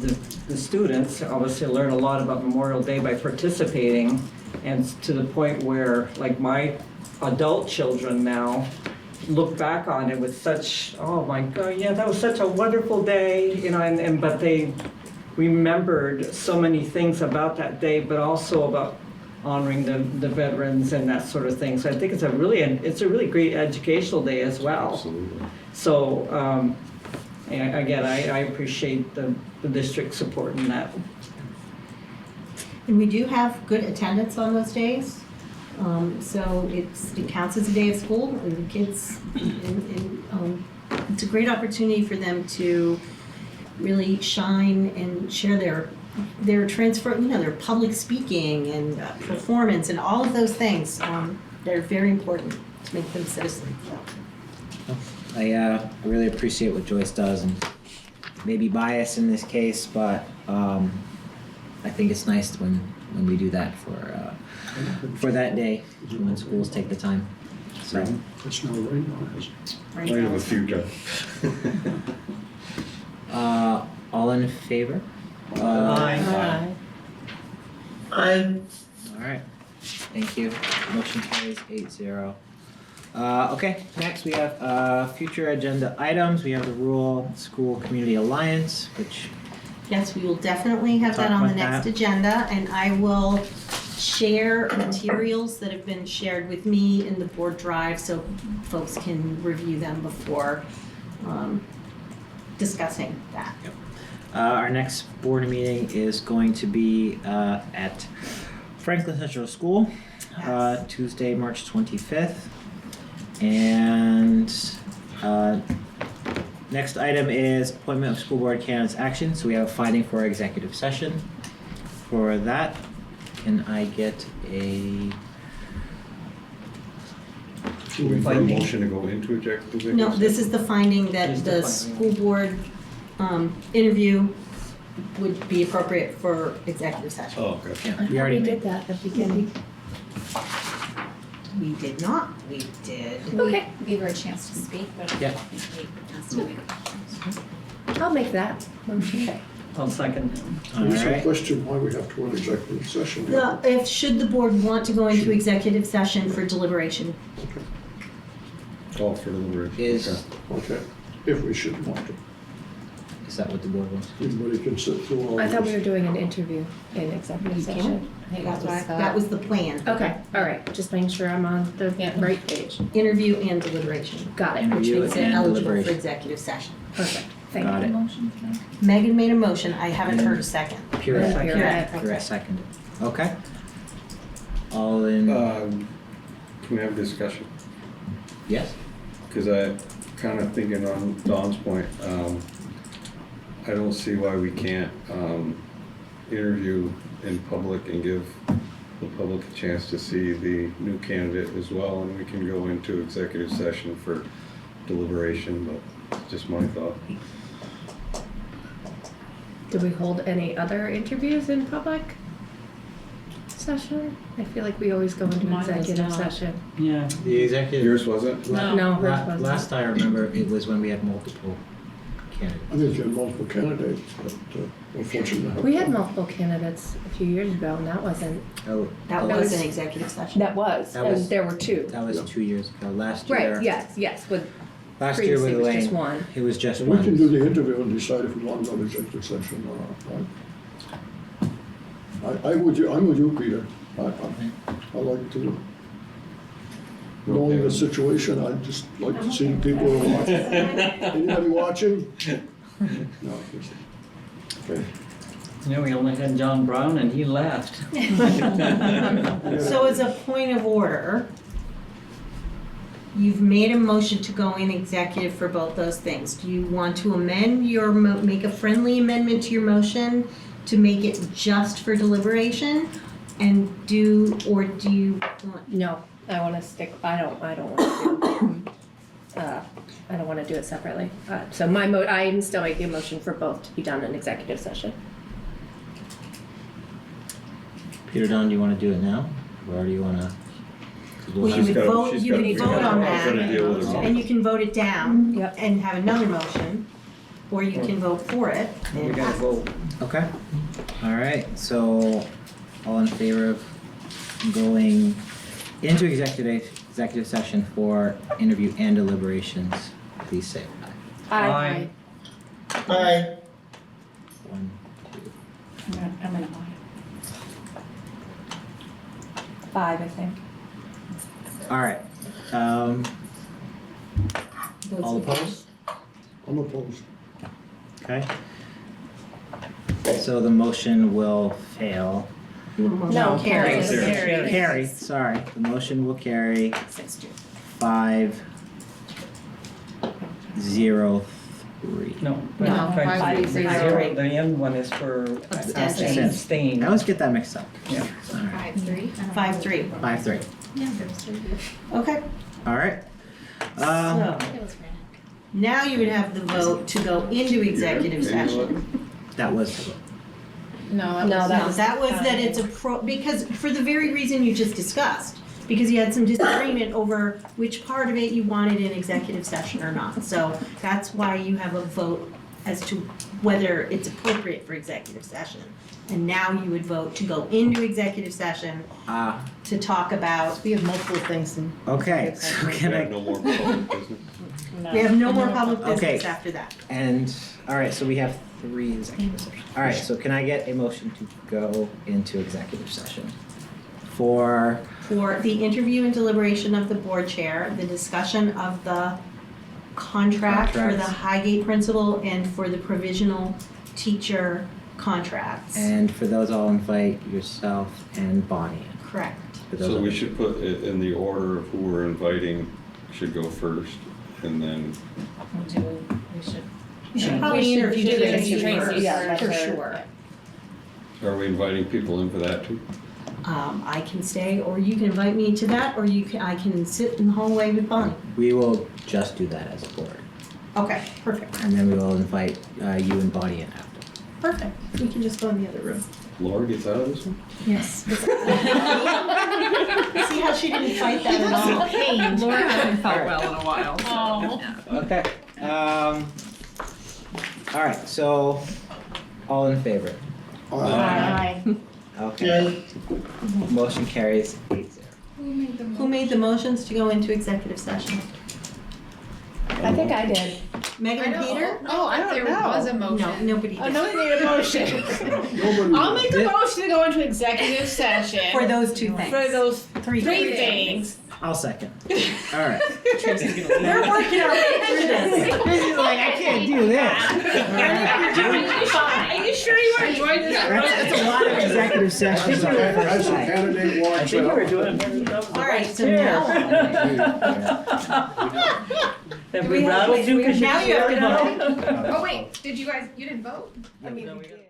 the students obviously learn a lot about Memorial Day by participating, and to the point where, like, my adult children now look back on it with such, oh my God, yeah, that was such a wonderful day, you know, but they remembered so many things about that day, but also about honoring the veterans and that sort of thing. So I think it's a really great educational day as well. Absolutely. So again, I appreciate the district supporting that. And we do have good attendance on those days. So it counts as a day of school, and the kids, it's a great opportunity for them to really shine and share their transfer, their public speaking and performance and all of those things. They're very important to make them citizens. I really appreciate what Joyce does, and maybe biased in this case, but I think it's nice when we do that for that day when schools take the time. So It's no rain on it. I have a few jobs. all in favor? Aye. I All right. Thank you. Motion carries 8-0. Okay, next we have future agenda items. We have the Rural School Community Alliance, which Yes, we will definitely have that Talk on the about next that. agenda, and I will share materials that have been shared with me in the board drive so folks can review them before discussing that. our next board meeting is going to be at Franklin Central School, Yes. Tuesday, March 25th. And next item is appointment of school board candidates action. So we have a finding for executive session. For that, can I get a Should we make a motion to go into executive? No, this is the finding that Just the the finding. school board interview would be appropriate for executive session. Oh, okay. Yeah, we already made. that at the beginning. We did not, we did. Okay. Gave her a chance to speak, but I Yeah. think we asked to make I'll make that motion. I'll second. All There's a right. question why we have to go into executive session. Should the board want to go into executive session for deliberation? Call for deliberation. Is Okay, if we should want to. is that what the board wants? Anybody can sit through all I thought we this. were doing an interview in executive You can. session. I think That that's what I was, thought. that was the plan. Okay, all right, just making sure I'm on the right page. Interview and deliberation, Got it. which Interview makes it and eligible for deliberation. executive session. Perfect, thank Got you. it. Megan made a motion, I haven't heard a second. Purette. Purette. Purette seconded. Okay. All in, Can we have a discussion? yes? Because I kind of thinking on Dawn's point, I don't see why we can't interview in public and give the public a chance to see the new candidate as well, and we can go into executive session for deliberation, but just my thought. Do we hold any other interviews in public session? I feel like we always go into Mine was executive not. session. Yeah. The executive. Yours wasn't? No, hers wasn't. Last I remember, it was when we had multiple candidates. I think you had multiple candidates, but unfortunately. We had multiple candidates a few years ago, and that wasn't. Oh, That oh, was was- an executive session. That was, That was- and there were two. that was 2 years ago. Last year. Right, yes, with Last year with previously it was just Elaine, one. it was just So we can do one. the interview and decide if we want to go to executive session or not, right? I'm with you, Peter. I like to, knowing the situation, I'd just like to see the people who are watching. Anybody watching? No. Okay. You know, we only had John Brown and he left. So as a point of order, you've made a motion to go in executive for both those things. Do you want to amend your, make a friendly amendment to your motion to make it just for deliberation? And or do you want, No, I wanna stick, I don't wanna do, I don't wanna do it separately. So I am still making a motion for both to be done in executive session. Peter, Don, do you want to do it now? Or do you want to? well, you She's would gotta- vote, she's you gotta would figure vote out on how we're gonna deal with that, it. and you can vote it down Yep. and have another motion, or you can vote for it. We and gotta pass it. vote. Okay. All right. So, all in favor of going into executive session for interview and deliberations, please say aye. Aye. Aye. 1, 2. I'm an 5, I think. All right. All opposed? I'm opposed. Okay. So the motion will fail. No, Carrie. Carry, sorry, the motion will carry 5-0-3. No. No, 5-3. The end one is for Abstain. abstain. I always get that mixed up. Yeah. 5-3. 5-3. 5-3. Okay. All right. So, now you would have the vote to go into executive session. That was the vote. No, No, that was that it's because for the very reason you just discussed, because you had some disagreement over which part of it you wanted in executive session or not. So that's why you have a vote as to whether it's appropriate for executive session. And now you would vote to go into executive session to talk about. We have multiple things in. Okay, so We can have I, no more public business. We have no more public Okay. business after that. and, all right, so we have 3 executive sessions. All right, so can I get a motion to go into executive session? For, The interview and deliberation of the board chair, the discussion of the contract for the Contracts. Highgate principal and for the provisional teacher contracts. and for those, I'll invite yourself and Bonnie. Correct. For those So we other- should put it in the order of who we're inviting should go first, and then, You should probably interview Tracy Tracy first, yeah, for that's her. sure. are we inviting people in for that too? I can stay, or you can invite me to that, or I can sit in the hallway with Bonnie. We will just do that as a board, Okay, perfect, and then we will invite you and Bonnie in after. perfect. We can just go in the other room. Laura gets out of this one? Yes. See how she didn't fight that at all? Laura hasn't felt well in a while. Okay, all right, so, all in favor? Aye. Okay. Motion carries 8-0. Who made the motions to go into executive session? I think I did. Megan and Peter? Oh, I don't know. There was a motion. No, nobody did. Nobody made a motion. I'll make a motion to go into executive session. For those two things. For those Three things. I'll second. All right. We're working our way through this. Tracy's like, I can't do this. Are you sure you want to join this? That's a lot of executive sessions on the As first a night. candidate walks You were out. doing it. All right, so now. Have Do we we have- rattled you? 'Cause now you have to swear vote. now? Oh, wait. You didn't vote? I mean, we did.